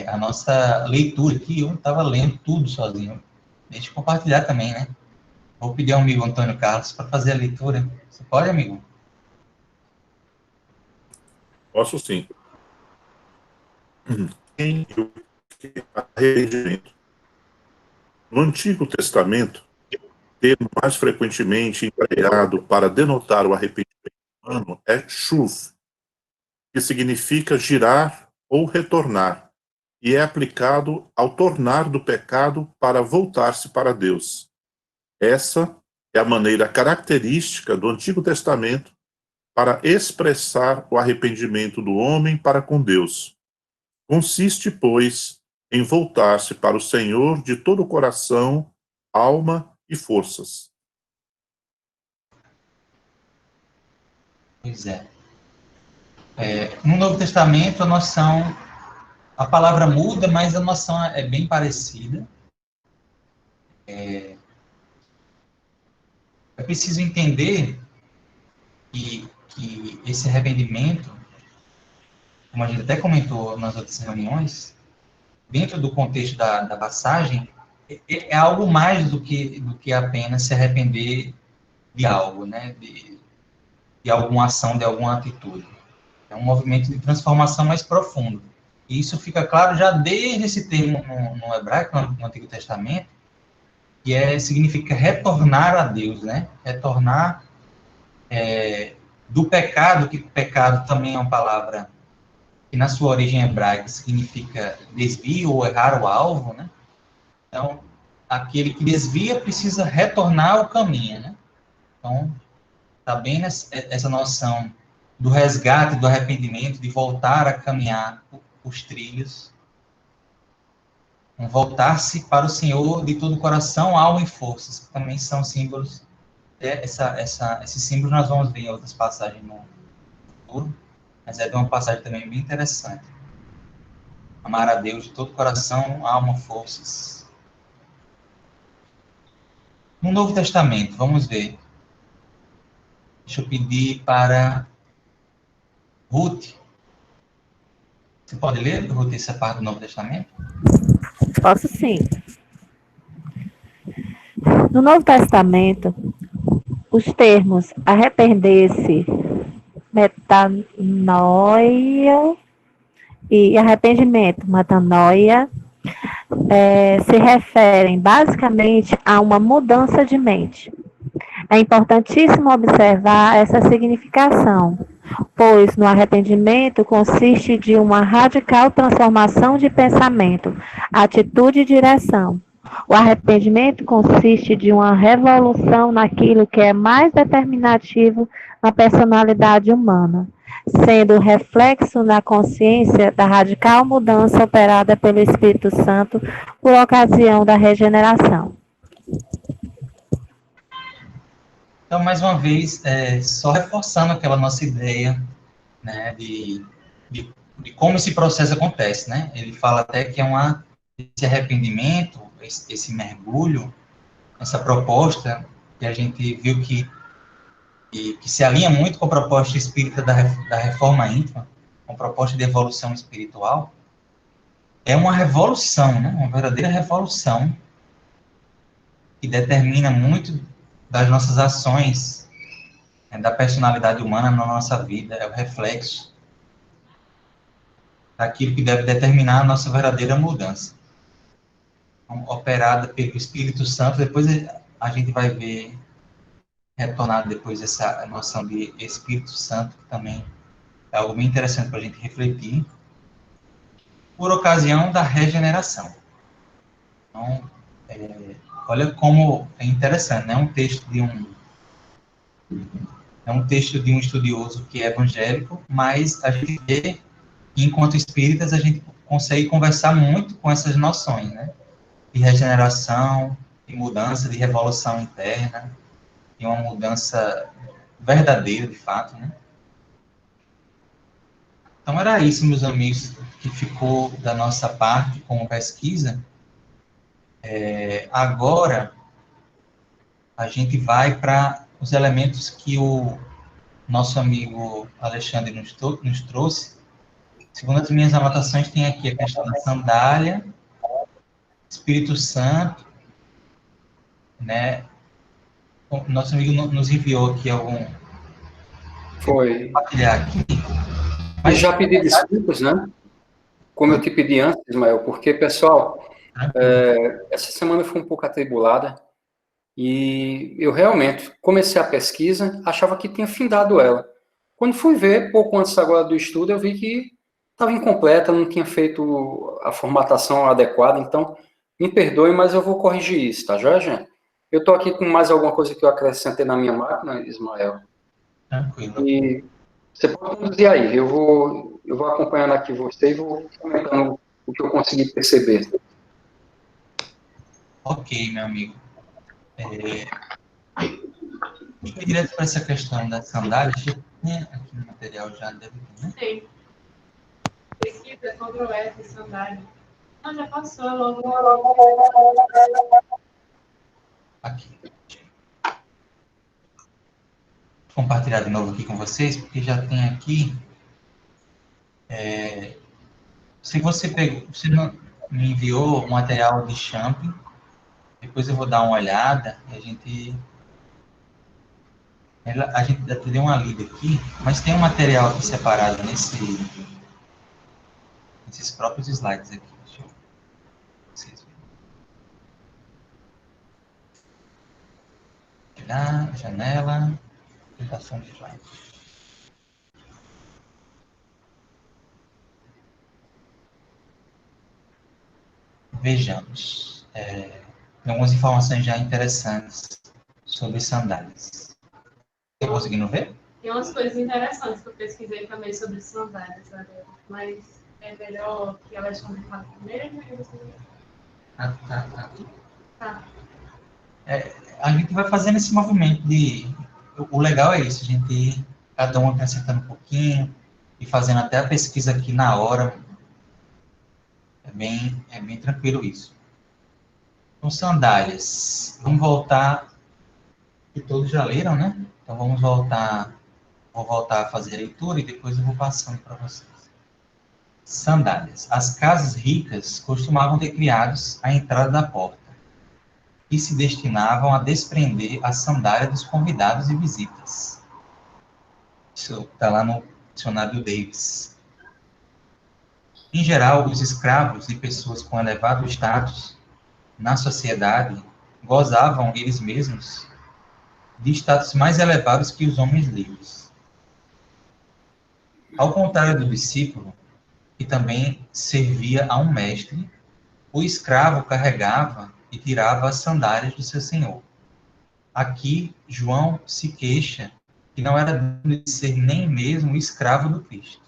a nossa leitura aqui, eu estava lendo tudo sozinho. Deixa eu compartilhar também, né? Vou pedir ao amigo Antônio Carlos para fazer a leitura. Você pode, amigo? Posso sim. Quem arrependimento. No Antigo Testamento, termo mais frequentemente empregado para denotar o arrependimento humano é chuv, que significa girar ou retornar, e é aplicado ao tornar do pecado para voltar-se para Deus. Essa é a maneira característica do Antigo Testamento para expressar o arrependimento do homem para com Deus. Consiste, pois, em voltar-se para o Senhor de todo o coração, alma e forças. Pois é. No Novo Testamento, a palavra muda, mas a noção é bem parecida. É preciso entender que esse arrependimento, como a gente até comentou nas outras reuniões, dentro do contexto da passagem, é algo mais do que apenas se arrepender de algo, né? De alguma ação, de alguma atitude. É um movimento de transformação mais profundo. E isso fica claro já desde esse termo no hebraico, no Antigo Testamento, que significa retornar a Deus, né? Retornar do pecado, que pecado também é uma palavra que na sua origem hebraica significa desvio ou errar o alvo, né? Então, aquele que desvia precisa retornar ao caminho, né? Então, está bem essa noção do resgate, do arrependimento, de voltar a caminhar os trilhos Um voltar-se para o Senhor de todo o coração, alma e forças, que também são símbolos. Esses símbolos nós vamos ver em outras passagens no futuro, mas é de uma passagem também bem interessante. Amar a Deus de todo o coração, alma, forças. No Novo Testamento, vamos ver. Deixa eu pedir para Ruth. Você pode ler, Ruth, essa parte do Novo Testamento? Posso sim. No Novo Testamento, os termos arrepender-se, metanoia e arrependimento, metanoia, se referem basicamente a uma mudança de mente. É importantíssimo observar essa significação, pois no arrependimento consiste de uma radical transformação de pensamento, atitude e direção. O arrependimento consiste de uma revolução naquilo que é mais determinativo na personalidade humana, sendo reflexo na consciência da radical mudança operada pelo Espírito Santo por ocasião da regeneração. Então, mais uma vez, só reforçando aquela nossa ideia, né, de como esse processo acontece, né? Ele fala até que esse arrependimento, esse mergulho, essa proposta que a gente viu que se alinha muito com a proposta espírita da reforma íntima, com a proposta de evolução espiritual, é uma revolução, né? Uma verdadeira revolução que determina muito das nossas ações, né, da personalidade humana na nossa vida, é o reflexo daquilo que deve determinar a nossa verdadeira mudança. Então, operada pelo Espírito Santo, depois a gente vai ver retornado depois essa noção de Espírito Santo, que também é algo bem interessante para a gente refletir, por ocasião da regeneração. Então, olha como é interessante, né? É um texto de um estudioso que é evangélico, mas a gente vê, enquanto espíritas, a gente consegue conversar muito com essas noções, né? De regeneração, de mudança, de revolução interna, de uma mudança verdadeira, de fato, né? Então, era isso, meus amigos, que ficou da nossa parte como pesquisa. Agora, a gente vai para os elementos que o nosso amigo Alexandre nos trouxe. Segundo as minhas anotações, tem aqui a questão da sandália, Espírito Santo, né? O nosso amigo nos enviou aqui algum... Foi. Compartilhar aqui. Mas já pedi desculpas, né? Como eu te pedi antes, Ismael, porque, pessoal, essa semana foi um pouco atribulada e eu realmente comecei a pesquisa, achava que tinha findado ela. Quando fui ver, pouco antes agora do estudo, eu vi que estava incompleta, não tinha feito a formatação adequada, então me perdoe, mas eu vou corrigir isso, tá, Jorge? Eu estou aqui com mais alguma coisa que eu acrescentei na minha máquina, Ismael. Tranquilo. E você pode conduzir aí, eu vou acompanhando aqui você e vou comentando o que eu consegui perceber. Ok, meu amigo. Ir direto para essa questão das sandálias, né? Aqui no material já deve ter, né? Sim. Pesquisa, Ctrl+F, sandália. Não, já passou, logo. Aqui. Vou compartilhar de novo aqui com vocês, porque já tem aqui. Se você me enviou o material de Champ, depois eu vou dar uma olhada e a gente deu uma lida aqui, mas tem um material aqui separado nesses próprios slides aqui. Deixa eu vocês verem. Tirar, janela, aplicação de slide. Vejamos. Tem algumas informações já interessantes sobre sandálias. Está conseguindo ver? Tem umas coisas interessantes que eu pesquisei também sobre sandálias, sabe? Mas é melhor que elas Alexandre fale primeiro e você... Tá. A gente vai fazendo esse movimento de... O legal é isso, a gente ir, cada um acrescentando um pouquinho e fazendo até a pesquisa aqui na hora. É bem tranquilo isso. Então, sandálias. Vamos voltar, que todos já leram, né? Então, vou voltar a fazer a leitura e depois eu vou passando para vocês. Sandálias. As casas ricas costumavam ter criados à entrada da porta, que se destinavam a desprender a sandália dos convidados e visitas. Isso está lá no dicionário Davis. Em geral, os escravos e pessoas com elevado status na sociedade gozavam eles mesmos de status mais elevados que os homens livres. Ao contrário do discípulo, que também servia a um mestre, o escravo carregava e tirava as sandálias do seu senhor. Aqui, João se queixa que não era digno de ser nem mesmo o escravo do Cristo.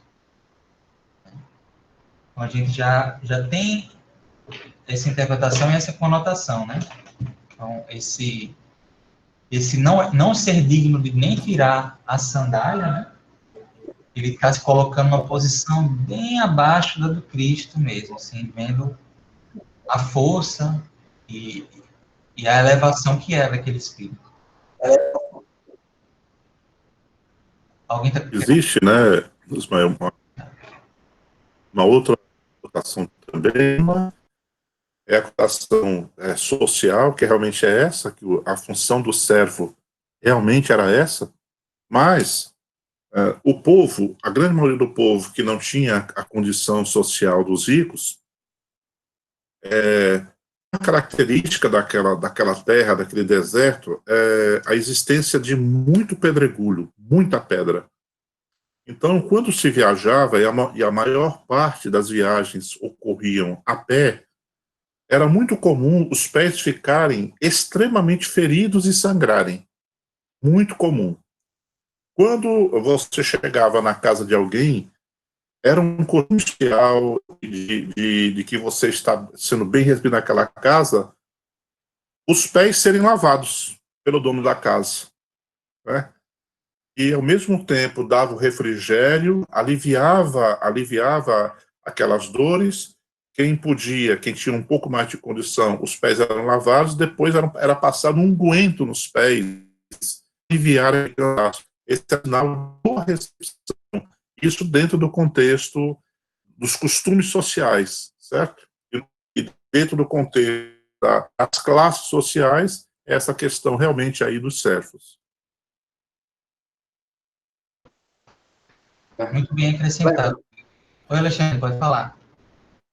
Então, a gente já tem essa interpretação e essa conotação, né? Então, esse não ser digno de nem tirar a sandália, né? Ele está se colocando numa posição bem abaixo da do Cristo mesmo, assim, vendo a força e a elevação que é daquele espírito. Alguém está... Existe, né, Ismael, uma outra cotação também, é a cotação social, que realmente é essa, que a função do servo realmente era essa, mas o povo, a grande maioria do povo que não tinha a condição social dos ricos, a característica daquela terra, daquele deserto, é a existência de muito pedregulho, muita pedra. Então, quando se viajava, e a maior parte das viagens ocorriam a pé, era muito comum os pés ficarem extremamente feridos e sangrarem. Muito comum. Quando você chegava na casa de alguém, era um costume social de que você está sendo bem recebido naquela casa, os pés serem lavados pelo dono da casa, né? E, ao mesmo tempo, dava o refrigério, aliviava aquelas dores. Quem podia, quem tinha um pouco mais de condição, os pés eram lavados, depois era passado um unguento nos pés, aliviar esse sinal de boa recepção. Isso dentro do contexto dos costumes sociais, certo? E dentro do contexto das classes sociais, essa questão realmente aí dos servos. Muito bem acrescentado. Oi, Alexandre, pode falar.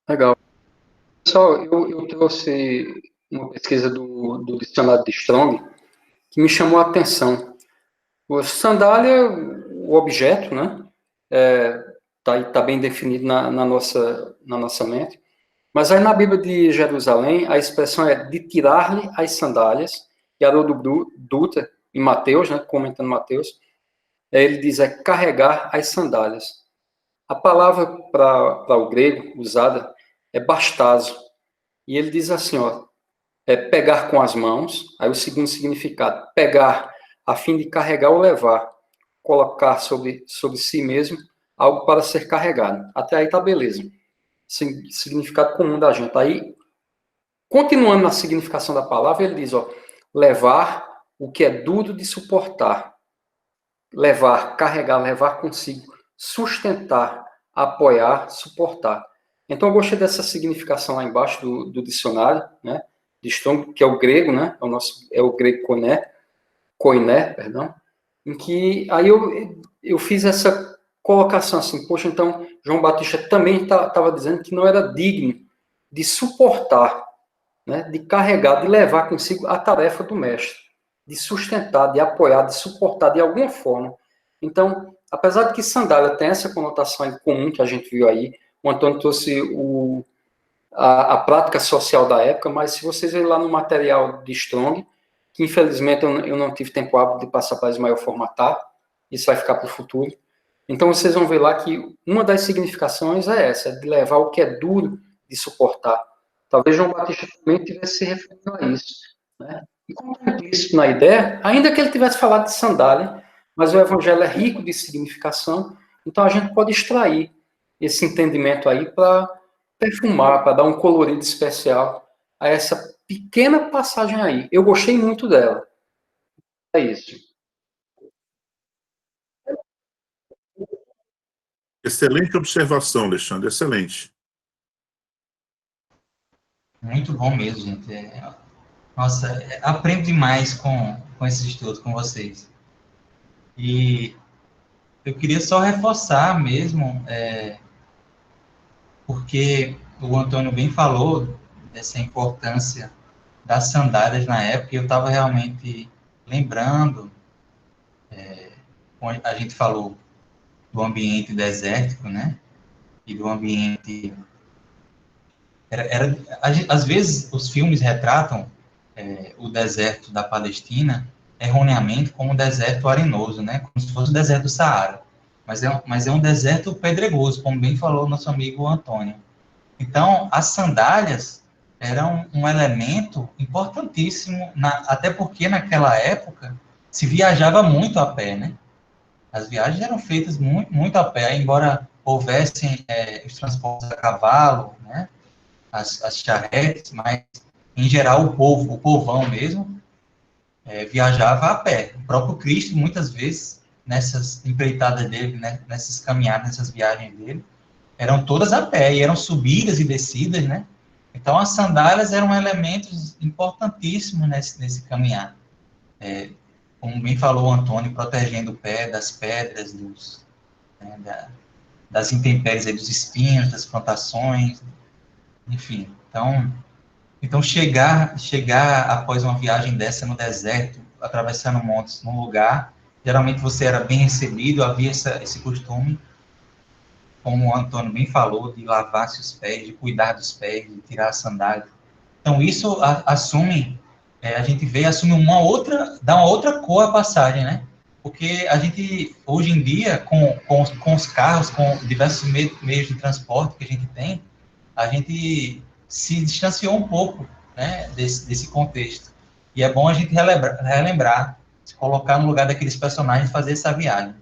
Legal. Pessoal, eu trouxe uma pesquisa do dicionário de Strong que me chamou a atenção. O sandália, o objeto, né, tá bem definido na nossa mente. Mas aí na Bíblia de Jerusalém, a expressão é de tirar-lhe as sandálias, e Haroldo Dutra, em Mateus, né, comentando Mateus, ele diz carregar as sandálias. A palavra para o grego usada é bastazo. E ele diz assim, pegar com as mãos. Aí o segundo significado, pegar a fim de carregar ou levar, colocar sobre si mesmo algo para ser carregado. Até aí tá beleza. Significado comum da gente. Aí, continuando na significação da palavra, ele diz, levar o que é duro de suportar. Levar, carregar, levar consigo, sustentar, apoiar, suportar. Então, eu gostei dessa significação lá embaixo do dicionário, né, de Strong, que é o grego, né, é o grego koiné, perdão, em que aí eu fiz essa colocação assim, poxa, então, João Batista também estava dizendo que não era digno de suportar, né, de carregar, de levar consigo a tarefa do mestre, de sustentar, de apoiar, de suportar de alguma forma. Então, apesar de que sandália tem essa conotação em comum que a gente viu aí, o Antônio trouxe a prática social da época, mas se vocês verem lá no material de Strong, que infelizmente eu não tive tempo hábil de passar para Ismael formatar, isso vai ficar para o futuro. Então vocês vão ver lá que uma das significações é essa, de levar o que é duro de suportar, Talvez João Batista também tivesse se referindo a isso, né? E como eu disse na ideia, ainda que ele tivesse falado de sandália, mas o evangelho é rico de significação, então a gente pode extrair esse entendimento aí para perfumar, para dar um colorido especial a essa pequena passagem aí. Eu gostei muito dela. É isso. Excelente observação, Alexandre, excelente. Muito bom mesmo, gente. Nossa, aprendo demais com esse estudo, com vocês. E eu queria só reforçar mesmo, porque o Antônio bem falou dessa importância das sandálias na época, e eu estava realmente lembrando, quando a gente falou do ambiente desértico, né? E do ambiente... às vezes, os filmes retratam o deserto da Palestina erroneamente como um deserto arenoso, né? Como se fosse o deserto do Saara. Mas é um deserto pedregoso, como bem falou nosso amigo Antônio. Então, as sandálias eram um elemento importantíssimo, até porque naquela época se viajava muito a pé, né? As viagens eram feitas muito, muito a pé, embora houvessem os transportes a cavalo, né? As charretes, mas, em geral, o povão mesmo, viajava a pé. O próprio Cristo, muitas vezes, nessas empreitadas dele, né? Nessas caminhadas, nessas viagens dele, eram todas a pé, e eram subidas e descidas, né? Então, as sandálias eram elementos importantíssimos nesse caminhar. Como bem falou o Antônio, protegendo o pé das pedras, das intempéries, dos espinhos, das plantações, enfim. Então chegar após uma viagem dessa no deserto, atravessando montes, num lugar, geralmente você era bem recebido, havia esse costume, como o Antônio bem falou, de lavar-se os pés, de cuidar dos pés, de tirar a sandália. Então, isso assume, a gente vê, assume dá uma outra cor à passagem, né? Porque a gente, hoje em dia, com os carros, com diversos meios de transporte que a gente tem, a gente se distanciou um pouco, né, desse contexto. E é bom a gente relembrar, se colocar no lugar daqueles personagens e fazer essa viagem.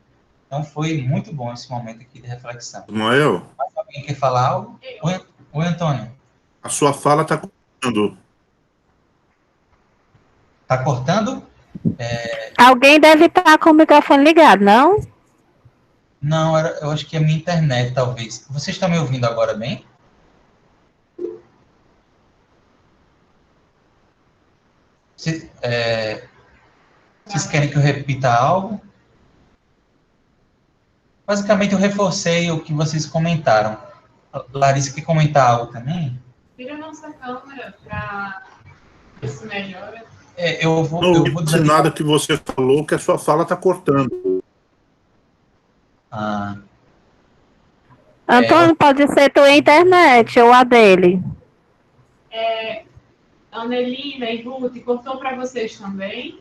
Então, foi muito bom esse momento aqui de reflexão. Samuel, Mais alguém quer falar algo? Oi, Antônio. a sua fala está cortando. Está cortando? Alguém deve estar com o microfone ligado, não? Não, eu acho que é a minha internet, talvez. Vocês estão me ouvindo agora bem? Vocês querem que eu repita algo? Basicamente, eu reforcei o que vocês comentaram. Larissa, quer comentar algo também? Tira a nossa câmera para ver se melhora. Eu vou Não desativar. nada que você falou, que a sua fala está cortando. Antônio, pode ser tua internet ou a dele. Anelina e Ruth, cortou para vocês também?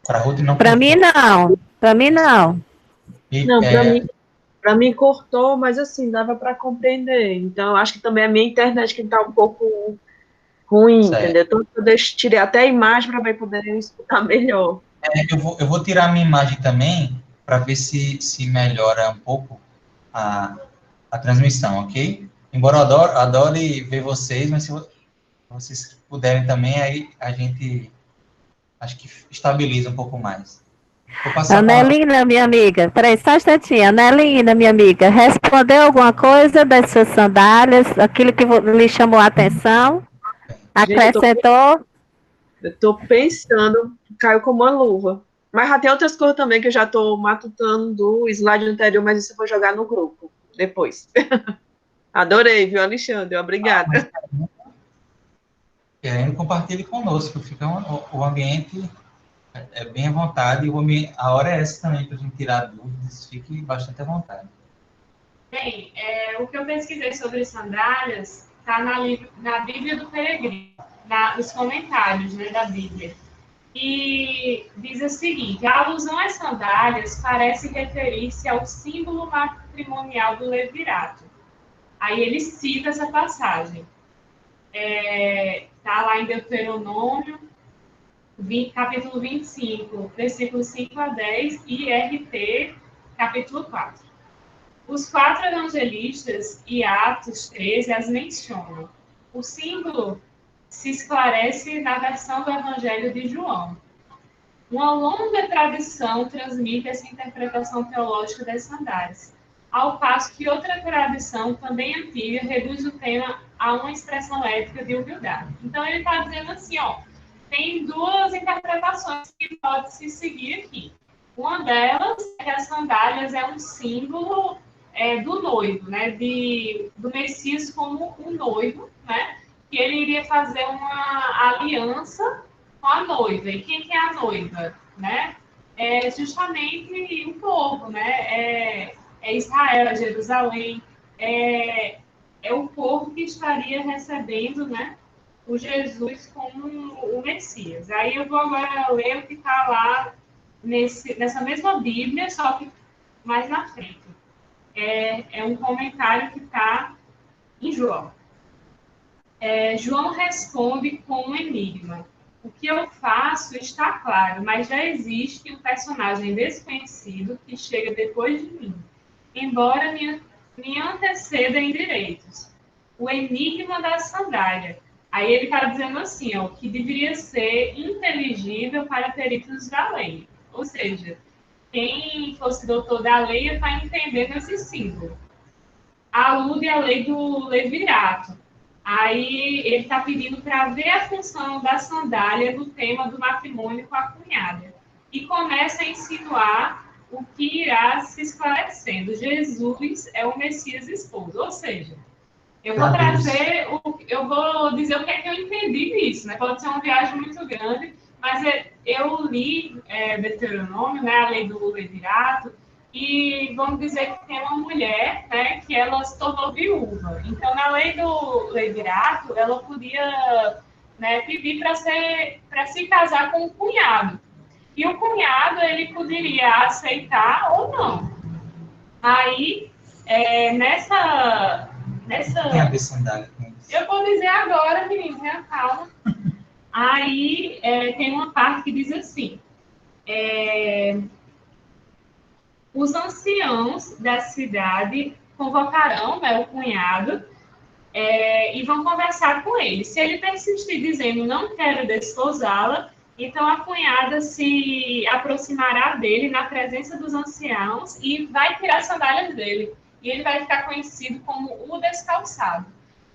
Para Ruth não. Para mim não. Para mim não. Não, para mim cortou, mas assim, dava para compreender. Então, acho que também a minha internet que está um pouco ruim, certo. Entendeu? Então, eu tirei até a imagem para poder escutar melhor. Eu vou tirar a minha imagem também, para ver se melhora um pouco a transmissão, ok? Embora eu adore ver vocês, mas se vocês puderem também, aí a gente, acho que estabiliza um pouco mais. Vou passar Anelina, minha amiga, peraí, só um instantinho. Anelina, minha amiga, respondeu alguma coisa das suas sandálias, aquilo que lhe chamou a atenção? Acrescentou? Eu estou pensando, caiu como uma luva. Mas já tem outras coisas também que eu já estou matutando do slide anterior, mas isso eu vou jogar no grupo depois. Adorei, viu, Alexandre? Obrigada. Querendo, compartilhe conosco, fica o ambiente bem à vontade, e a hora é essa também para a gente tirar dúvidas, fique bastante à vontade. Bem, o que eu pesquisei sobre sandálias está na Bíblia do Peregrino, nos comentários, né, da Bíblia. E diz o seguinte: a alusão às sandálias parece referir-se ao símbolo matrimonial do levirato. Aí ele cita essa passagem. Está lá em Deuteronômio, capítulo 25, versículos 5 a 10, e RT, capítulo 4. Os 4 evangelistas e Atos 13 as mencionam. O símbolo se esclarece na versão do Evangelho de João. Uma longa tradição transmite essa interpretação teológica das sandálias, ao passo que outra tradição, também antiga, reduz o tema a uma expressão ética de humildade. Então, ele está dizendo assim, tem 2 interpretações que pode se seguir aqui. Uma delas é que as sandálias é um símbolo do noivo, né, do Messias como um noivo, né, que ele iria fazer uma aliança com a noiva. E quem que é a noiva, né? É justamente o povo, né? É Israel, é Jerusalém, é o povo que estaria recebendo, né, o Jesus como o Messias. Aí eu vou agora ler o que está lá nessa mesma Bíblia, só que mais na frente. É um comentário que está em João. João responde com um enigma. O que eu faço está claro, mas já existe um personagem desconhecido que chega depois de mim, embora me anteceda em direitos. O enigma da sandália. Aí ele está dizendo assim, que deveria ser inteligível para peritos da lei. Ou seja, quem fosse doutor da lei está entendendo esse símbolo. Alude à lei do levirato. Aí ele está pedindo para ver a função da sandália no tema do matrimônio com a cunhada. E começa a insinuar o que irá se esclarecendo. Jesus é o Messias esposo. Ou seja, eu vou dizer o que é que eu entendi disso, né? Pode ser uma viagem muito grande, mas eu li Deuteronômio, né, a lei do levirato, e vamos dizer que tem uma mulher, né, que ela se tornou viúva. Então, na lei do levirato, ela podia, né, pedir para se casar com o cunhado. E o cunhado, ele poderia aceitar ou não. Aí, nessa... Tem a ver sandália com isso. Eu vou dizer agora, menino, tenha calma. Aí, tem uma parte que diz assim... Os anciãos da cidade convocarão, né, o cunhado e vão conversar com ele. Se ele persistir dizendo não quero desposá-la, então a cunhada se aproximará dele na presença dos anciãos e vai tirar as sandálias dele. E ele vai ficar conhecido como o descalçado.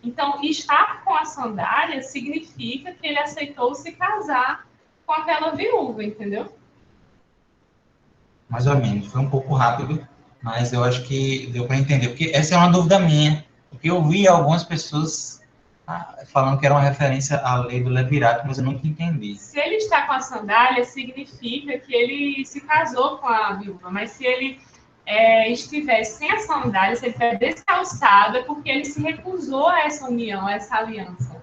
Então, estar com a sandália significa que ele aceitou se casar com aquela viúva, entendeu? Mais ou menos. Foi um pouco rápido, mas eu acho que deu para entender. Porque essa é uma dúvida minha. Porque eu vi algumas pessoas falando que era uma referência à lei do levirato, mas eu nunca entendi. Se ele está com a sandália, significa que ele se casou com a viúva. Mas se ele estiver sem a sandália, se ele estiver descalçado, é porque ele se recusou a essa união, a essa aliança.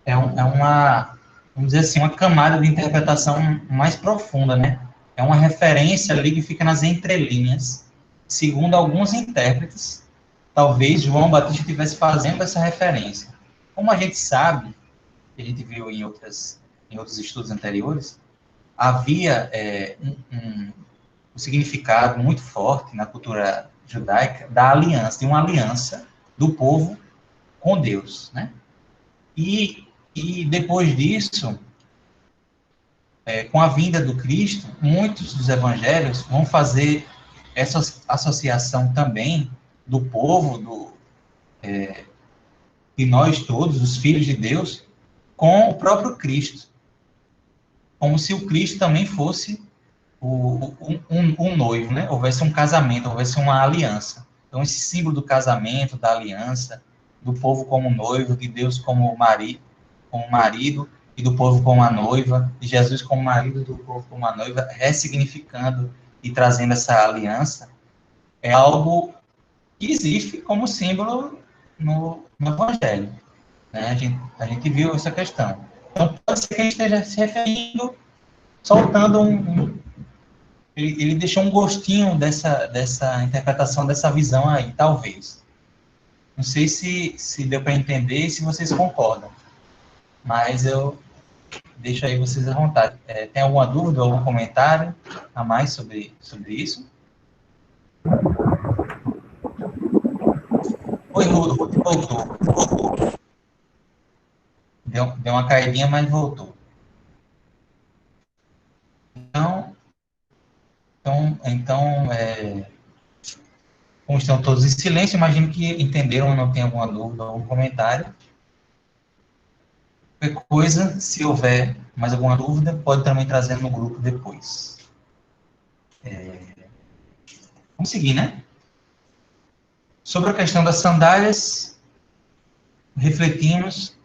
É uma, vamos dizer assim, uma camada de interpretação mais profunda, né? É uma referência ali que fica nas entrelinhas. Segundo alguns intérpretes, talvez João Batista estivesse fazendo essa referência. Como a gente sabe, que a gente viu em outros estudos anteriores, havia um significado muito forte na cultura judaica da aliança, de uma aliança do povo com Deus, né? E depois disso, com a vinda do Cristo, muitos dos evangelhos vão fazer essa associação também do povo, de nós todos, os filhos de Deus, com o próprio Cristo. Como se o Cristo também fosse um noivo, né? Houvesse um casamento, houvesse uma aliança. Então, esse símbolo do casamento, da aliança, do povo como noivo, de Deus como marido, e do povo como a noiva, de Jesus como marido, do povo como a noiva, ressignificando e trazendo essa aliança, é algo que existe como símbolo no Evangelho. Né? A gente viu essa questão. Então, pode ser que ele esteja se referindo, soltando ele deixou um gostinho dessa interpretação, dessa visão aí, talvez. Não sei se deu para entender e se vocês concordam, mas eu deixo aí vocês à vontade. Tem alguma dúvida, algum comentário a mais sobre isso? Oi, Ruth, voltou. Deu uma caidinha, mas voltou. Então, como estão todos em silêncio, imagino que entenderam ou não tem alguma dúvida ou algum comentário. Qualquer coisa, se houver mais alguma dúvida, pode também trazer no grupo depois. Vamos seguir, né? Sobre a questão das sandálias, refletimos,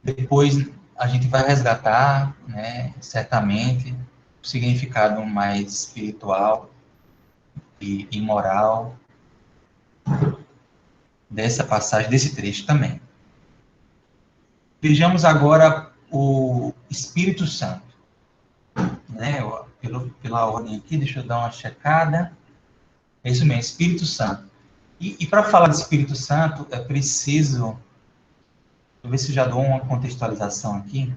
depois a gente vai resgatar, né, certamente, o significado mais espiritual e moral dessa passagem, desse trecho também. Vejamos agora o Espírito Santo, né? Pela ordem aqui, deixa eu dar uma checada. É isso mesmo, Espírito Santo. E para falar de Espírito Santo, é preciso, deixa eu ver se já dou uma contextualização aqui.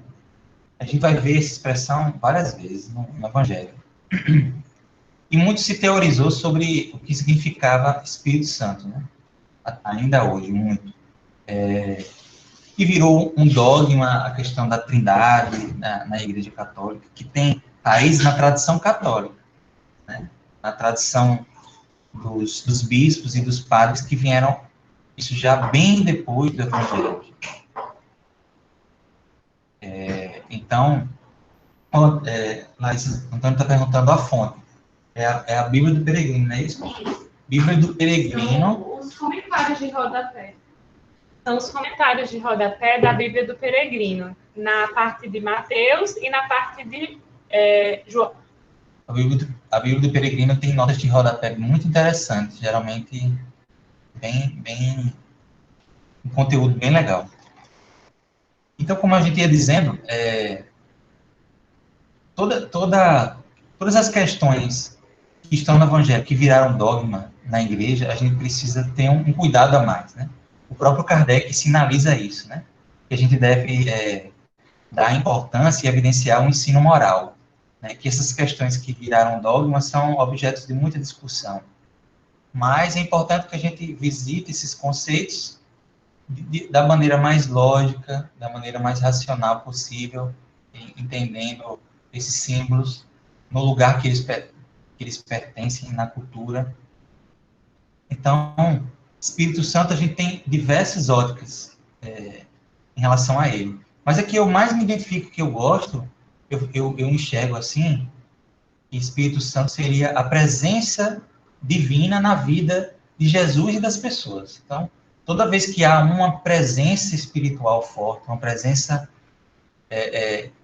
A gente vai ver essa expressão várias vezes no Evangelho. E muito se teorizou sobre o que significava Espírito Santo, né? Ainda hoje, muito. E virou um dogma a questão da Trindade na Igreja Católica, que tem raiz na tradição católica, né? Na tradição dos bispos e dos padres que vieram, isso já bem depois do Evangelho. Então, Larissa, Antônio está perguntando a fonte. É a Bíblia do Peregrino, não é isso? Bíblia do Peregrino. Os comentários de rodapé. São os comentários de rodapé da Bíblia do Peregrino, na parte de Mateus e na parte de João. A Bíblia do Peregrino tem notas de rodapé muito interessantes, geralmente um conteúdo bem legal. Então, como a gente ia dizendo, todas as questões que estão no Evangelho, que viraram dogma na igreja, a gente precisa ter um cuidado a mais, né? O próprio Kardec sinaliza isso, né? Que a gente deve dar importância e evidenciar o ensino moral, né? Que essas questões que viraram dogma são objetos de muita discussão. Mas é importante que a gente visite esses conceitos da maneira mais lógica, da maneira mais racional possível, entendendo esses símbolos no lugar que eles pertencem na cultura. Então, Espírito Santo, a gente tem diversas óticas em relação a ele. Mas a que eu mais me identifico, que eu gosto, eu enxergo assim, que Espírito Santo seria a presença divina na vida de Jesus e das pessoas. Então, toda vez que há uma presença espiritual forte, uma presença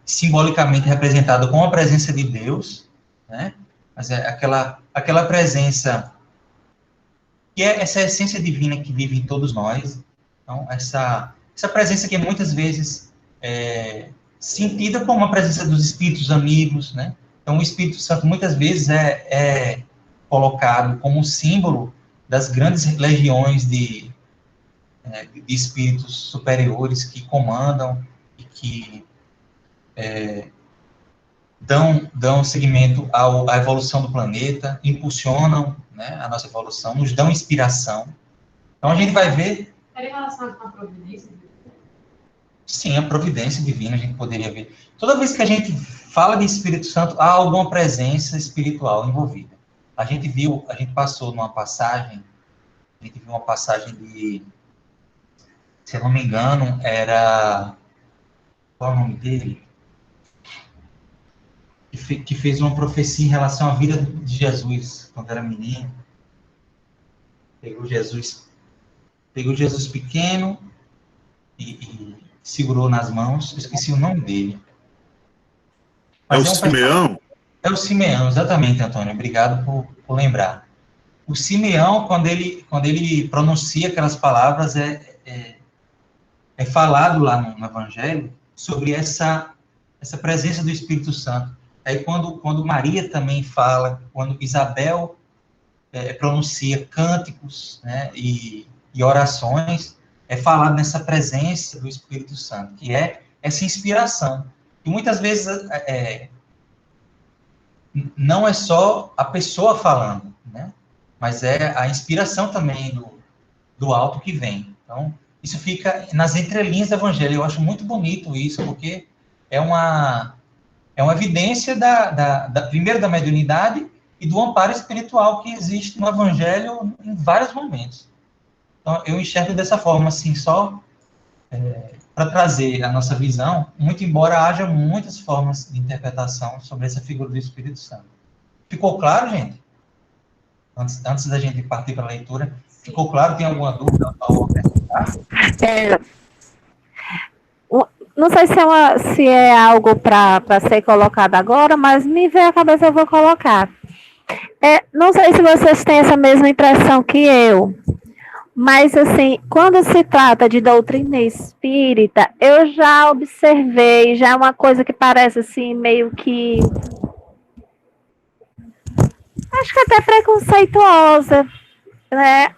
simbolicamente representada como a presença de Deus, né? Mas aquela presença que é essa essência divina que vive em todos nós. Então, essa presença que é muitas vezes sentida como a presença dos espíritos amigos, né? Então, o Espírito Santo muitas vezes é colocado como um símbolo das grandes legiões de espíritos superiores que comandam e que dão seguimento à evolução do planeta, impulsionam, né, a nossa evolução, nos dão inspiração. Então, a gente vai ver... Era em relação com a providência? Sim, a providência divina, a gente poderia ver. Toda vez que a gente fala de Espírito Santo, há alguma presença espiritual envolvida. A gente passou numa passagem, de, se eu não me engano, era... Qual é o nome dele? Que fez uma profecia em relação à vida de Jesus, quando era menino. Pegou Jesus pequeno e segurou nas mãos. Eu esqueci o nome dele. Mas o Simeão? É o Simeão, exatamente, Antônio. Obrigado por lembrar. O Simeão, quando ele pronuncia aquelas palavras, é falado lá no Evangelho sobre essa presença do Espírito Santo. Aí quando Maria também fala, quando Isabel pronuncia cânticos, né, e e orações, é falado nessa presença do Espírito Santo, que é essa inspiração. E muitas vezes não é só a pessoa falando, né? Mas é a inspiração também do alto que vem. Então, isso fica nas entrelinhas do Evangelho. Eu acho muito bonito isso, porque é uma evidência primeiro da mediunidade e do amparo espiritual que existe no Evangelho em vários momentos. Então, eu enxergo dessa forma, assim, só para trazer a nossa visão, muito embora haja muitas formas de interpretação sobre essa figura do Espírito Santo. Ficou claro, gente? Antes da gente partir para a leitura, ficou claro? Tem alguma dúvida ao acrescentar? Não sei se é algo para ser colocado agora, mas me veio à cabeça, eu vou colocar. Não sei se vocês têm essa mesma impressão que eu, mas, assim, quando se trata de doutrina espírita, eu já observei, já é uma coisa que parece, assim, meio que... acho que até preconceituosa, né?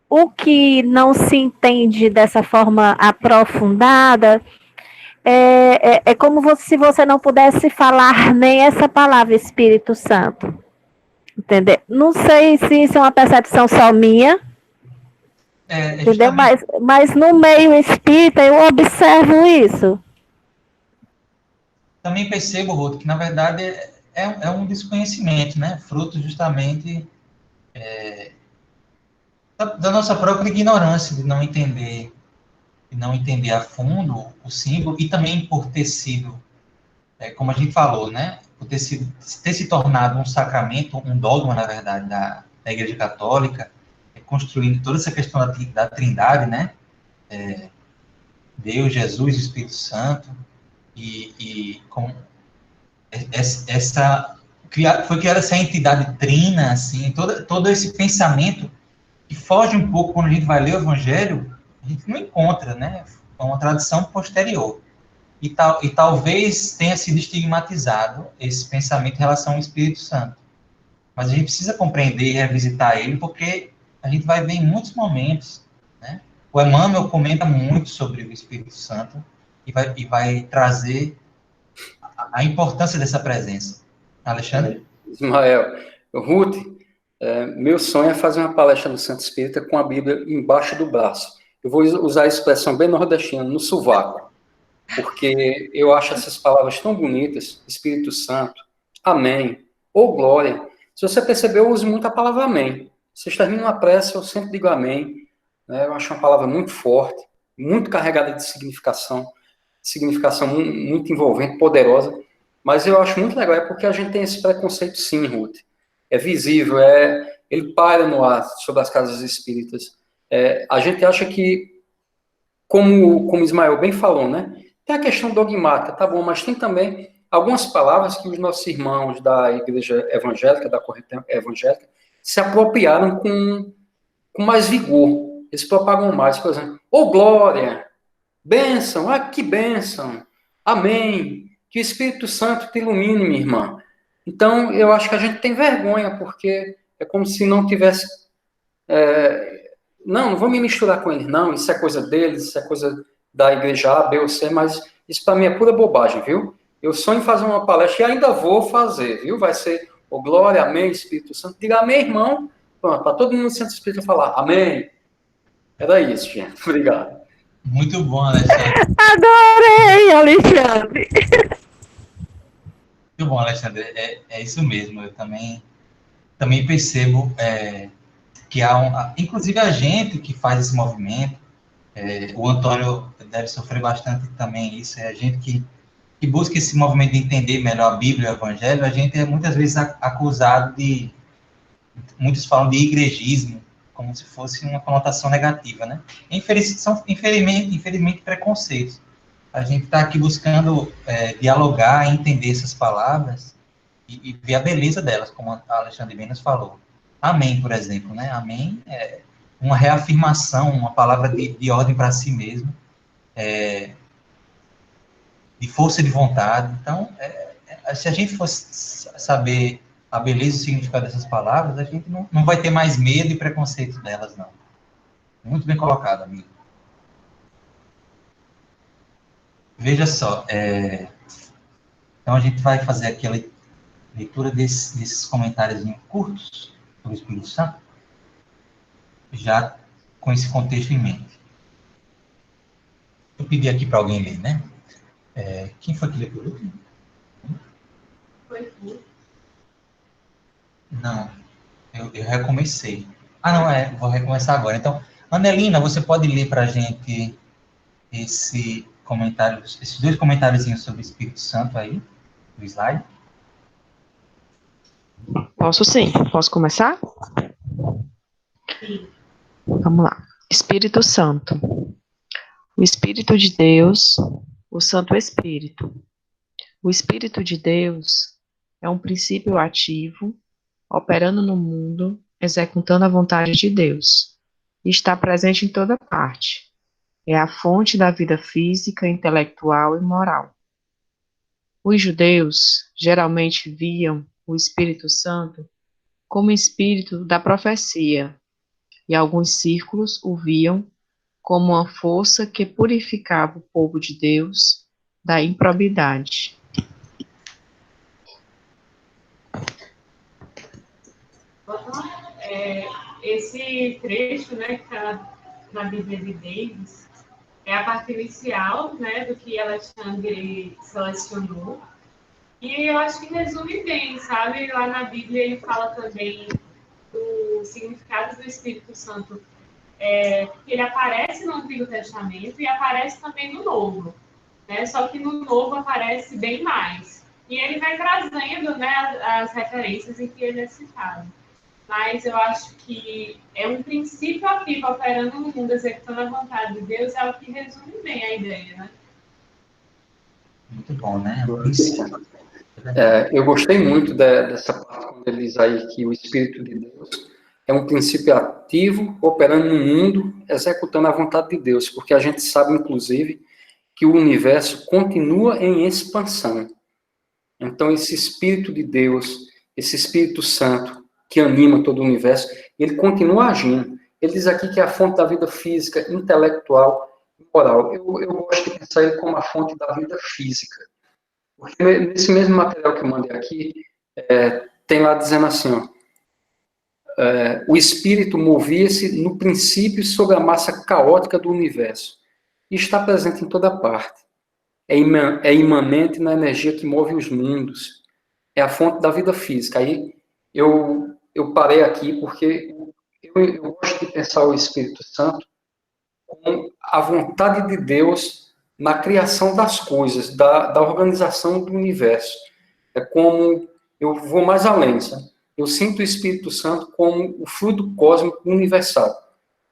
O que não se entende dessa forma aprofundada é como se você não pudesse falar nem essa palavra Espírito Santo. Entendeu? Não sei se isso é uma percepção só minha, entendeu? Mas no meio espírita eu observo isso. Também percebo, Ruth, que na verdade é um desconhecimento, né? Fruto justamente da nossa própria ignorância, de não entender a fundo o símbolo, e também por ter sido, como a gente falou, né? Por ter se tornado um sacramento, um dogma, na verdade, da Igreja Católica, construindo toda essa questão da Trindade, né? Deus, Jesus e Espírito Santo, e com foi criada essa entidade trina, assim, todo esse pensamento que foge um pouco quando a gente vai ler o Evangelho, a gente não encontra, né? É uma tradição posterior. E talvez tenha sido estigmatizado esse pensamento em relação ao Espírito Santo. Mas a gente precisa compreender e revisitar ele, porque a gente vai ver em muitos momentos, né? O Emmanuel comenta muito sobre o Espírito Santo e vai trazer a importância dessa presença. Alexandre? Ismael, Ruth, meu sonho é fazer uma palestra no Centro Espírita com a Bíblia embaixo do braço. Eu vou usar a expressão bem nordestina, no sovaco, porque eu acho essas palavras tão bonitas, Espírito Santo, amém, ou glória. Se você percebeu, eu uso muito a palavra amém. Vocês terminam uma prece, eu sempre digo amém. Né? Eu acho uma palavra muito forte, muito carregada de significação muito envolvente, poderosa. Mas eu acho muito legal, porque a gente tem esse preconceito sim, Ruth. É visível, ele paira no ar sobre as casas espíritas. A gente acha que, como Ismael bem falou, né? Tem a questão dogmática, tá bom, mas tem também algumas palavras que os nossos irmãos da igreja evangélica, da corrente evangélica, se apropriaram com mais vigor. Eles propagam mais, por exemplo, glória, bênção, que bênção, amém, que o Espírito Santo te ilumine, minha irmã. Então, eu acho que a gente tem vergonha, porque é como se não tivesse... não vou me misturar com eles, não, isso é coisa deles, isso é coisa da igreja A, B ou C, mas isso para mim é pura bobagem, viu? Eu sonho em fazer uma palestra e ainda vou fazer, viu? Vai ser, glória, amém, Espírito Santo. Diga amém, irmão, para todo mundo no Centro Espírita falar, amém. Era isso, gente. Obrigado. Muito bom, Alexandre. Adorei, Alexandre. Muito bom, Alexandre. É isso mesmo. Eu também percebo que inclusive a gente que faz esse movimento, o Antônio deve sofrer bastante também isso, a gente que busca esse movimento de entender melhor a Bíblia e o Evangelho, a gente é muitas vezes acusado muitos falam de igrejismo, como se fosse uma conotação negativa, né? São, infelizmente, preconceitos. A gente está aqui buscando dialogar, entender essas palavras e ver a beleza delas, como a Alexandre bem nos falou. Amém, por exemplo, né? Amém é uma reafirmação, uma palavra de ordem para si mesmo, de força de vontade. Então, se a gente fosse saber a beleza e o significado dessas palavras, a gente não vai ter mais medo e preconceito delas, não. Muito bem colocado, amigo. Veja só, então a gente vai fazer aqui a leitura desses comentários curtos sobre o Espírito Santo, já com esse contexto em mente. Eu pedi aqui para alguém ler, né? Quem foi que leu por último? Foi tudo. Não, eu recomecei. Não, vou recomeçar agora. Então, Anelina, você pode ler para a gente esses dois comentáriozinhos sobre o Espírito Santo aí, do slide? Posso sim. Posso começar? Sim. Vamos lá. Espírito Santo. O Espírito de Deus, o Santo Espírito. O Espírito de Deus é um princípio ativo, operando no mundo, executando a vontade de Deus. E está presente em toda parte. É a fonte da vida física, intelectual e moral. Os judeus geralmente viam o Espírito Santo como espírito da profecia, e alguns círculos o viam como uma força que purificava o povo de Deus da improbidade. Esse trecho, né, que está na Bíblia de Davis, é a parte inicial, né, do que Alexandre selecionou. E eu acho que resume bem, sabe? Lá na Bíblia ele fala também do significado do Espírito Santo, porque ele aparece no Antigo Testamento e aparece também no Novo, né? Só que no Novo aparece bem mais. E ele vai trazendo, né, as referências em que ele é citado. Mas eu acho que é um princípio ativo operando no mundo, executando a vontade de Deus, é o que resume bem a ideia, né? Muito bom, né? Eu gostei muito dessa parte quando ele diz aí que o Espírito de Deus é um princípio ativo operando no mundo, executando a vontade de Deus, porque a gente sabe, inclusive, que o universo continua em expansão. Então, esse Espírito de Deus, esse Espírito Santo, que anima todo o universo, ele continua agindo. Ele diz aqui que é a fonte da vida física, intelectual e moral. Eu gosto de pensar ele como a fonte da vida física. Porque nesse mesmo material que eu mandei aqui, tem lá dizendo assim, ó, o Espírito movia-se no princípio sobre a massa caótica do universo. E está presente em toda parte. É imanente na energia que move os mundos. É a fonte da vida física. Aí eu parei aqui porque eu gosto de pensar o Espírito Santo como a vontade de Deus na criação das coisas, da organização do universo. É como, eu vou mais além, sabe? Eu sinto o Espírito Santo como o fluido cósmico universal.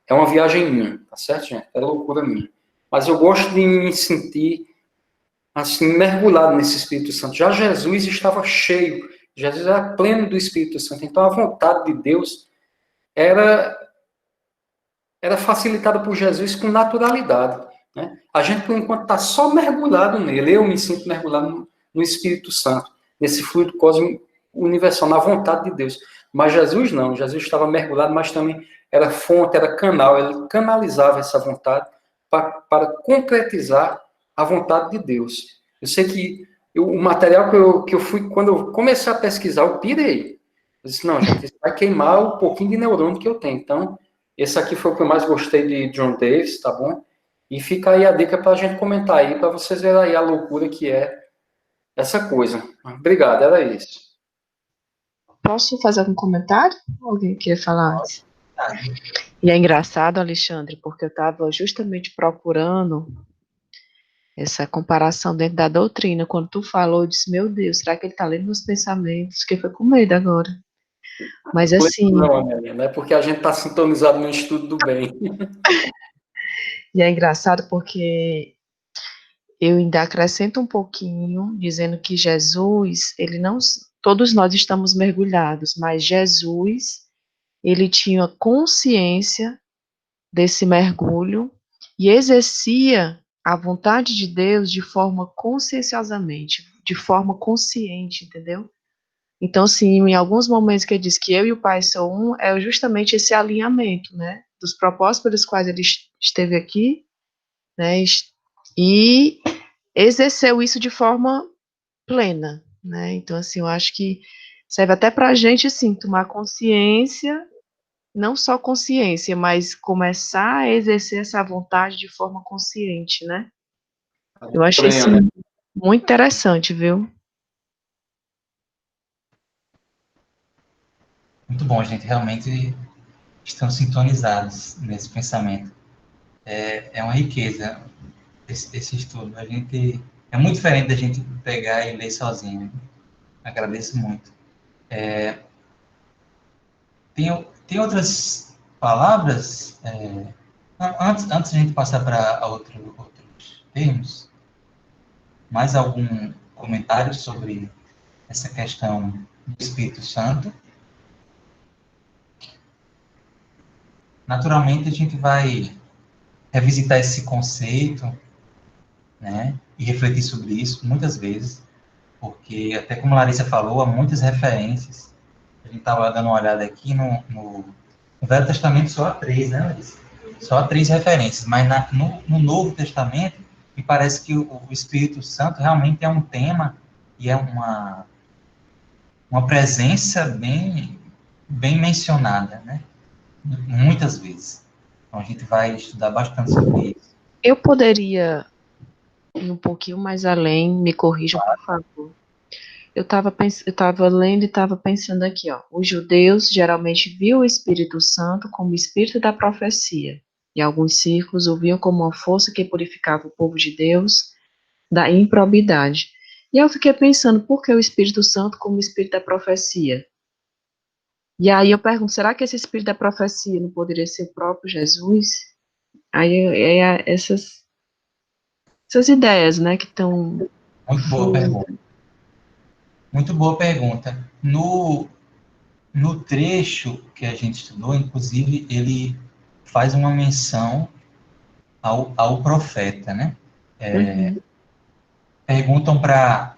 É uma viagem minha, tá certo, gente? É loucura minha. Mas eu gosto de me sentir assim, mergulhado nesse Espírito Santo. Já Jesus estava cheio, Jesus era pleno do Espírito Santo. Então, a vontade de Deus era facilitada por Jesus com naturalidade. Né? A gente, por enquanto, está só mergulhado nele. Eu me sinto mergulhado no Espírito Santo, nesse fluido cósmico universal, na vontade de Deus. Mas Jesus não. Jesus estava mergulhado, mas também era fonte, era canal. Ele canalizava essa vontade para concretizar a vontade de Deus. Eu sei que o material que eu fui, quando eu comecei a pesquisar, eu pirei. Eu disse, não, gente, isso vai queimar o pouquinho de neurônio que eu tenho. Então, esse aqui foi o que eu mais gostei de John Davis, tá bom? E fica aí a dica para a gente comentar aí, para vocês verem aí a loucura que é essa coisa. Obrigado, era isso. Posso fazer algum comentário? Alguém queria falar antes? E é engraçado, Alexandre, porque eu estava justamente procurando essa comparação dentro da doutrina. Quando tu falou, eu disse, meu Deus, será que ele está lendo meus pensamentos? Que foi com medo agora. Mas assim... Não, não é porque a gente está sintonizado no estudo do bem. E é engraçado porque eu ainda acrescento um pouquinho, dizendo que Jesus, ele não... Todos nós estamos mergulhados, mas Jesus, ele tinha consciência desse mergulho e exercia a vontade de Deus de forma conscienciosamente, de forma consciente, entendeu? Então, sim, em alguns momentos que ele diz que eu e o Pai são um, é justamente esse alinhamento, né, os propósitos pelos quais ele esteve aqui, né, e exerceu isso de forma plena, né? Então, assim, eu acho que serve até para a gente, assim, tomar consciência, não só consciência, mas começar a exercer essa vontade de forma consciente, né? Eu achei isso muito interessante, viu? Muito bom, gente. Realmente estão sintonizados nesse pensamento. É uma riqueza esse estudo. A gente é muito diferente da gente pegar e ler sozinho. Agradeço muito. Tem outras palavras? Antes de a gente passar para outros termos, mais algum comentário sobre essa questão do Espírito Santo? Naturalmente, a gente vai revisitar esse conceito, né, e refletir sobre isso muitas vezes, porque, até como a Larissa falou, há muitas referências. A gente estava dando uma olhada aqui no Velho Testamento, só há 3, né, Larissa? Só há 3 referências, mas no Novo Testamento, me parece que o Espírito Santo realmente é um tema e é uma presença bem mencionada, né? Muitas vezes. Então, a gente vai estudar bastante sobre isso. Eu poderia ir um pouquinho mais além, me corrijam, por favor. Eu estava lendo e estava pensando aqui, ó. Os judeus geralmente viam o Espírito Santo como o espírito da profecia. E alguns círculos o viam como uma força que purificava o povo de Deus da improbidade. E eu fiquei pensando, por que o Espírito Santo como o espírito da profecia? E aí eu pergunto, será que esse espírito da profecia não poderia ser o próprio Jesus? Aí essas ideias, né, que estão... Muito boa pergunta. Muito boa pergunta. No trecho que a gente estudou, inclusive, ele faz uma menção ao profeta, né? Perguntam para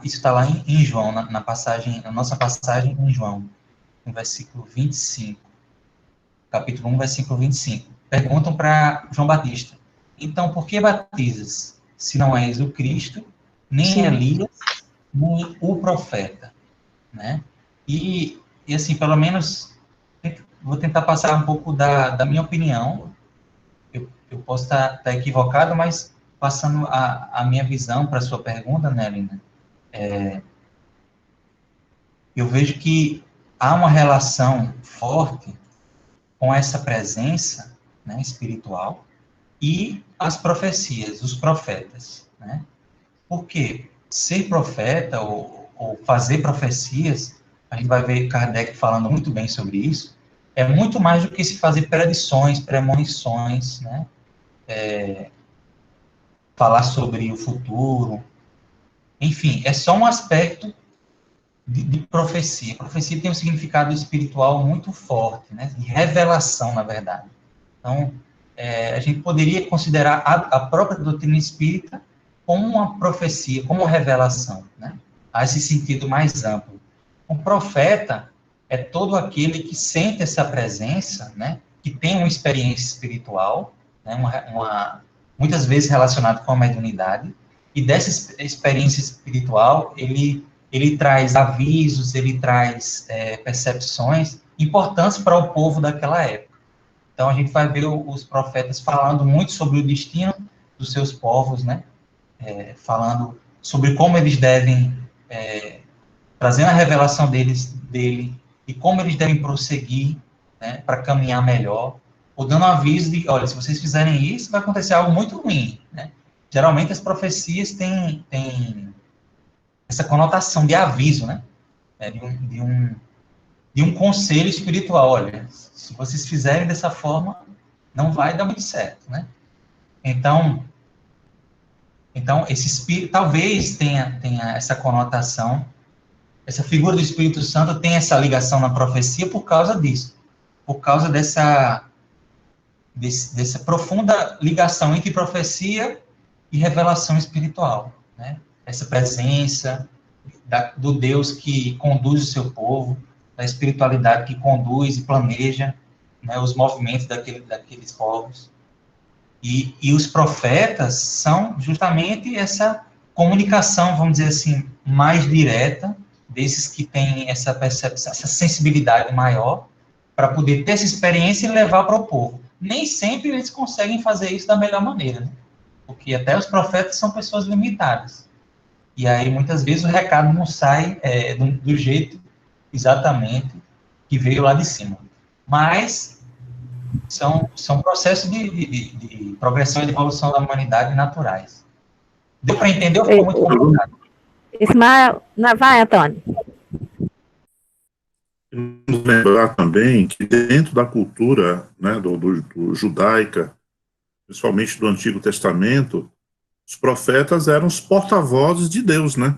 isso está lá em João, na nossa passagem em João, no versículo 25, capítulo 1, versículo 25. Perguntam para João Batista: então, por que batizas, se não és o Cristo, nem Elias, nem o profeta? Né? E assim, pelo menos, vou tentar passar um pouco da minha opinião. Eu posso estar equivocado, mas passando a minha visão para a sua pergunta, né, Lina? Eu vejo que há uma relação forte com essa presença, né, espiritual e as profecias, os profetas. Né? Porque ser profeta ou fazer profecias, a gente vai ver Kardec falando muito bem sobre isso, é muito mais do que se fazer predições, premonições, né? Falar sobre o futuro. Enfim, é só um aspecto de profecia. Profecia tem um significado espiritual muito forte, né? De revelação, na verdade. Então, a gente poderia considerar a própria doutrina espírita como uma profecia, como uma revelação, né? Há esse sentido mais amplo. Um profeta é todo aquele que sente essa presença, né? Que tem uma experiência espiritual, né? Muitas vezes relacionado com a mediunidade, e dessa experiência espiritual, ele traz avisos, ele traz percepções importantes para o povo daquela época. Então, a gente vai ver os profetas falando muito sobre o destino dos seus povos, né? Falando sobre como eles devem, trazendo a revelação dele, e como eles devem prosseguir, né, para caminhar melhor, ou dando aviso de, olha, se vocês fizerem isso, vai acontecer algo muito ruim, né? Geralmente as profecias têm essa conotação de aviso, né? De um conselho espiritual, olha, se vocês fizerem dessa forma, não vai dar muito certo, né? Então esse espírito talvez tenha essa conotação, essa figura do Espírito Santo tem essa ligação na profecia por causa disso, por causa dessa profunda ligação entre profecia e revelação espiritual, né? Essa presença do Deus que conduz o seu povo, da espiritualidade que conduz e planeja, né, os movimentos daqueles povos. E os profetas são justamente essa comunicação, vamos dizer assim, mais direta, desses que têm essa percepção, essa sensibilidade maior, para poder ter essa experiência e levar para o povo. Nem sempre eles conseguem fazer isso da melhor maneira, né? Porque até os profetas são pessoas limitadas. E aí, muitas vezes, o recado não sai do jeito exatamente que veio lá de cima. Mas são processos de progressão e de evolução da humanidade naturais. Deu para entender ou ficou muito complicado? Ismael, vai, Antônio. Vamos lembrar também que dentro da cultura, né, do judaica, principalmente do Antigo Testamento, os profetas eram os porta-vozes de Deus, né?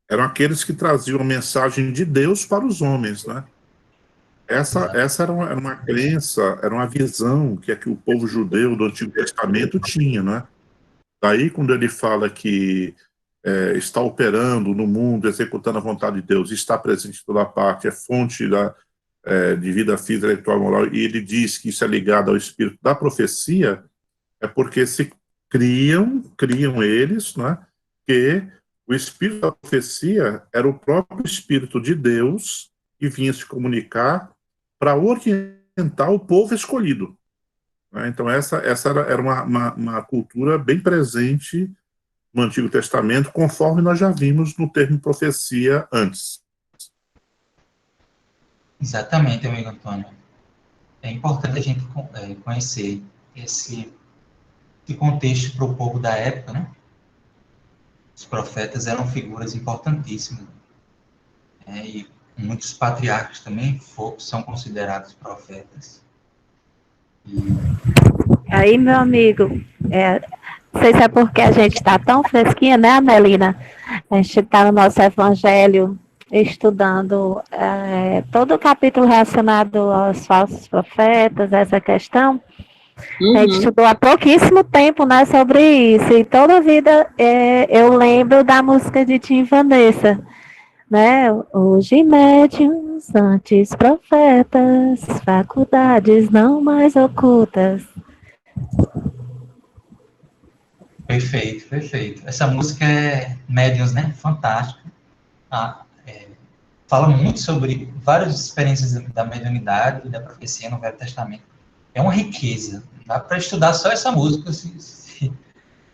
Eram aqueles que traziam a mensagem de Deus para os homens, né? Essa era uma crença, era uma visão que o povo judeu do Antigo Testamento tinha, né? Daí, quando ele fala que está operando no mundo, executando a vontade de Deus, está presente em toda parte, é fonte de vida física, intelectual, moral, e ele diz que isso é ligado ao espírito da profecia, é porque se criam eles, né, que o espírito da profecia era o próprio espírito de Deus que vinha se comunicar para orientar o povo escolhido. Né? Então, essa era uma cultura bem presente no Antigo Testamento, conforme nós já vimos no termo profecia antes. Exatamente, amigo Antônio. É importante a gente conhecer esse contexto para o povo da época, né? Os profetas eram figuras importantíssimas. Né? E muitos patriarcas também são considerados profetas. Aí, meu amigo, não sei se é porque a gente está tão fresquinha, né, Amelina? A gente está no nosso evangelho estudando todo o capítulo relacionado aos falsos profetas, essa questão. A gente estudou há pouquíssimo tempo, né, sobre isso. E toda a vida eu lembro da música de Tim Vanessa, né? Hoje médiuns, antes profetas, faculdades não mais ocultas. Perfeito, perfeito. Essa música é Médiuns, né? Fantástica. Fala muito sobre várias experiências da mediunidade e da profecia no Velho Testamento. É uma riqueza. Dá para estudar só essa música, se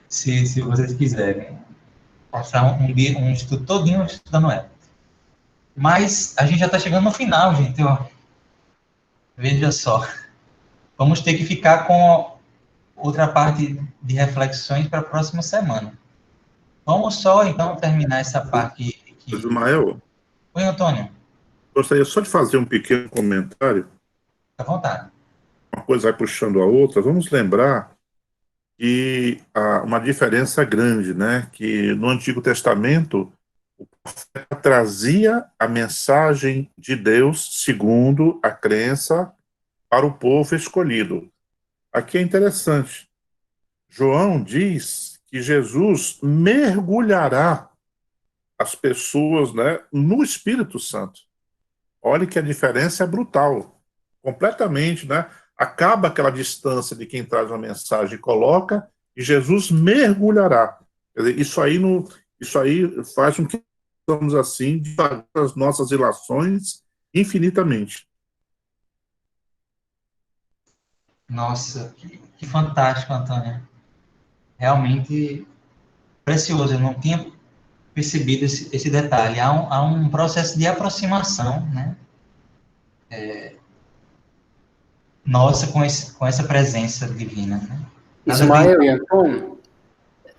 vocês quiserem. Passar um estudo todinho estudando ela. Mas a gente já está chegando no final, gente. Ó. Veja só. Vamos ter que ficar com outra parte de reflexões para a próxima semana. Vamos só, então, terminar essa parte aqui. Ismael? Oi, Antônio. Gostaria só de fazer um pequeno comentário. Fica à vontade. Uma coisa vai puxando a outra. Vamos lembrar que há uma diferença grande, né? Que no Antigo Testamento, o profeta trazia a mensagem de Deus segundo a crença para o povo escolhido. Aqui é interessante. João diz que Jesus mergulhará as pessoas, né, no Espírito Santo. Olha que a diferença é brutal. Completamente, né? Acaba aquela distância de quem traz uma mensagem e coloca, e Jesus mergulhará. Quer dizer, isso aí faz com que estamos assim de as nossas relações infinitamente. Nossa, que fantástico, Antônio. Realmente precioso. Eu não tinha percebido esse detalhe. Há um processo de aproximação, né? Nossa, com essa presença divina. Né? Ismael e Antônio,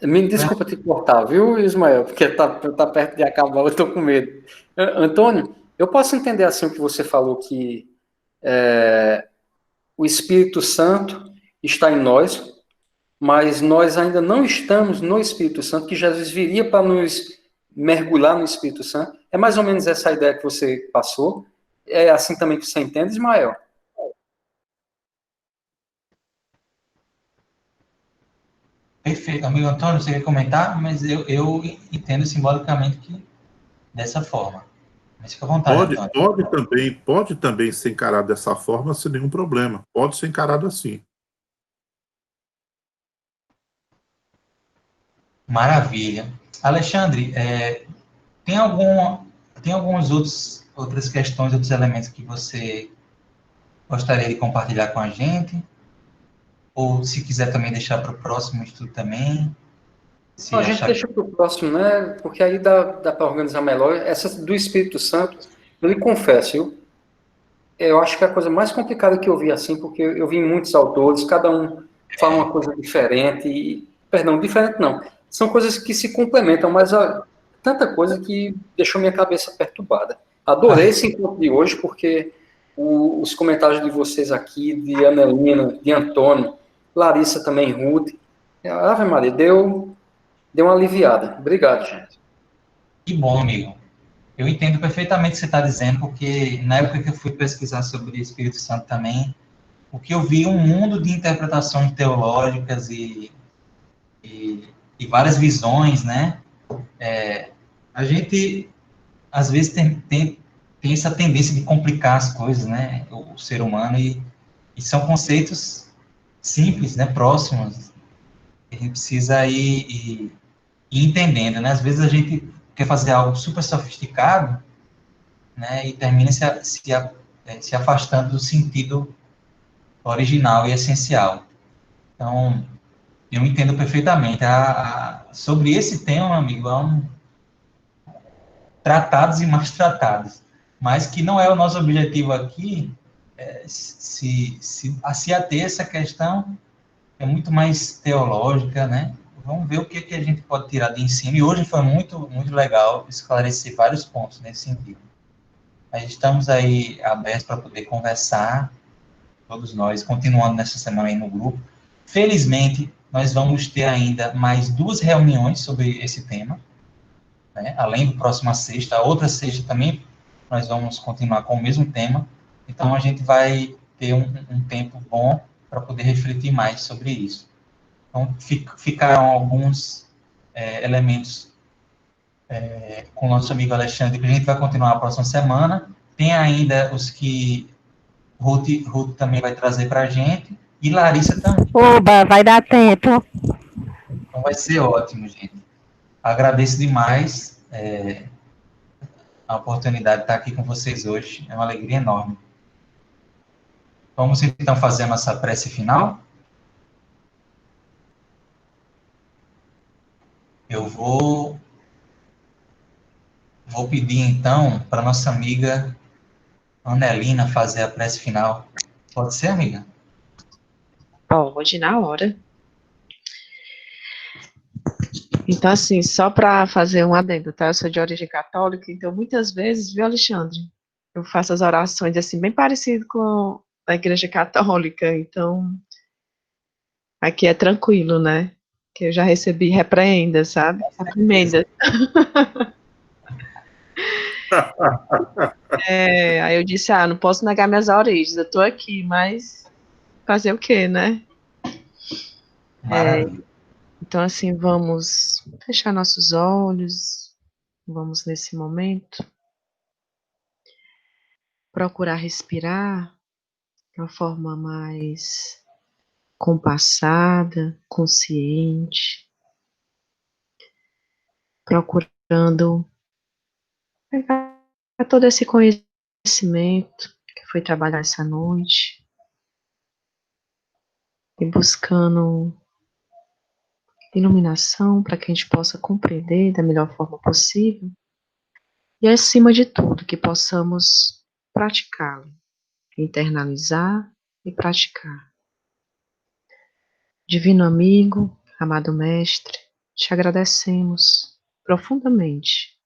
me desculpa te cortar, viu, Ismael? Porque tá perto de acabar, eu estou com medo. Antônio, eu posso entender assim o que você falou, que o Espírito Santo está em nós, mas nós ainda não estamos no Espírito Santo, que Jesus viria para nos mergulhar no Espírito Santo. É mais ou menos essa a ideia que você passou? É assim também que você entende, Ismael? Perfeito. Amigo Antônio, você quer comentar? Mas eu entendo simbolicamente que dessa forma. Mas fica à vontade, Antônio. Pode também ser encarado dessa forma sem nenhum problema. Pode ser encarado assim. Maravilha. Alexandre, tem alguns outras questões, outros elementos que você gostaria de compartilhar com a gente? Ou se quiser também deixar para o próximo estudo também? Se A gente achar deixa para o próximo, né? Porque aí dá para organizar melhor. Essa do Espírito Santo, eu lhe confesso, eu acho que é a coisa mais complicada que eu vi assim, porque eu vi muitos autores, cada um fala uma coisa diferente, perdão, diferente não. São coisas que se complementam, mas tanta coisa que deixou minha cabeça perturbada. Adorei esse encontro de hoje, porque os comentários de vocês aqui, de Anelina, de Antônio, Larissa também, Ruth, Ave Maria, deu uma aliviada. Obrigado, gente. que bom, amigo. Eu entendo perfeitamente o que você está dizendo, porque na época que eu fui pesquisar sobre o Espírito Santo também, o que eu vi um mundo de interpretações teológicas e várias visões, né? A gente, às vezes, tem essa tendência de complicar as coisas, né? O ser humano, e são conceitos simples, né? Próximos. A gente precisa ir entendendo, né? Às vezes a gente quer fazer algo super sofisticado, né? E termina se afastando do sentido original e essencial. Então, eu entendo perfeitamente. Sobre esse tema, amigo, tratados e mais tratados. Mas que não é o nosso objetivo aqui, se ater essa questão é muito mais teológica, né? Vamos ver o que a gente pode tirar de ensino. E hoje foi muito, muito legal esclarecer vários pontos nesse sentido. Mas estamos aí abertos para poder conversar, todos nós, continuando nessa semana aí no grupo. Felizmente, nós vamos ter ainda mais 2 reuniões sobre esse tema, né? Além do próxima sexta, a outra sexta também nós vamos continuar com o mesmo tema. Então, a gente vai ter um tempo bom para poder refletir mais sobre isso. Então, ficaram alguns elementos com o nosso amigo Alexandre, que a gente vai continuar a próxima semana. Tem ainda os que Ruth também vai trazer para a gente, e Larissa também. Oba, vai dar tempo. Então vai ser ótimo, gente. Agradeço demais a oportunidade de estar aqui com vocês hoje. É uma alegria enorme. Vamos então fazer a nossa prece final. Eu vou pedir então para nossa amiga Anelina fazer a prece final. Pode ser, amiga? Pode, na hora. Então, assim, só para fazer um adendo, tá? Eu sou de origem católica, então muitas vezes, viu, Alexandre? Eu faço as orações, assim, bem parecido com a igreja católica, então aqui é tranquilo, né? Que eu já recebi repreenda, sabe? Reprimenda. Aí eu disse, não posso negar minhas origens, eu tô aqui, mas fazer o quê, né? Maravilha. Então, assim, vamos fechar nossos olhos, vamos nesse momento procurar respirar de uma forma mais compassada, consciente, procurando pegar todo esse conhecimento que foi trabalhado essa noite e buscando iluminação para que a gente possa compreender da melhor forma possível e, acima de tudo, que possamos praticá-lo, internalizar e praticar. Divino amigo, amado mestre, te agradecemos profundamente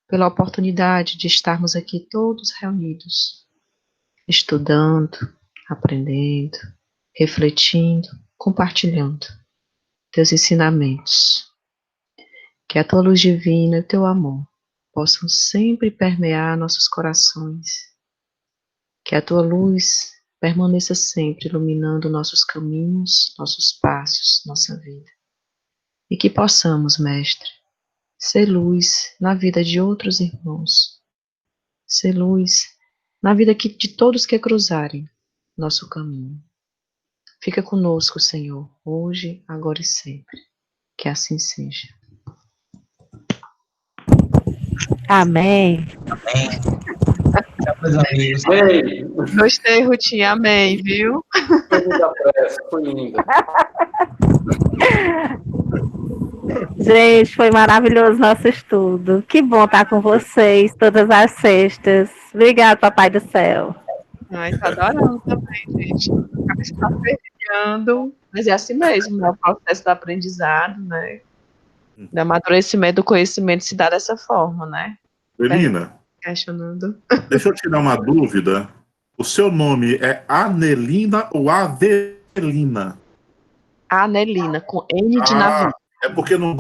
pela oportunidade de estarmos aqui todos reunidos, estudando, aprendendo, refletindo, compartilhando teus ensinamentos. Que a tua luz divina e o teu amor possam sempre permear nossos corações. Que a tua luz permaneça sempre iluminando nossos caminhos, nossos passos, nossa vida. E que possamos, mestre, ser luz na vida de outros irmãos, ser luz na vida de todos que cruzarem nosso caminho. Fica conosco, Senhor, hoje, agora e sempre. Que assim seja. Amém. Amém. Tchau, meus amigos. Ei, Gostei, Rutinha. Amém, viu? foi muita pressa, foi linda. Gente, foi maravilhoso nosso estudo. Que bom estar com vocês todas as sextas. Obrigada, Papai do Céu. Ai, tá adorando também, gente. A cabeça tá fervilhando. Mas é assim mesmo, né? O processo do aprendizado, né? Do amadurecimento do conhecimento se dá dessa forma, né? Belina, Questionando. deixa eu tirar uma dúvida. O seu nome é Anelina ou Avelina? Anelina, com N de navio. É porque no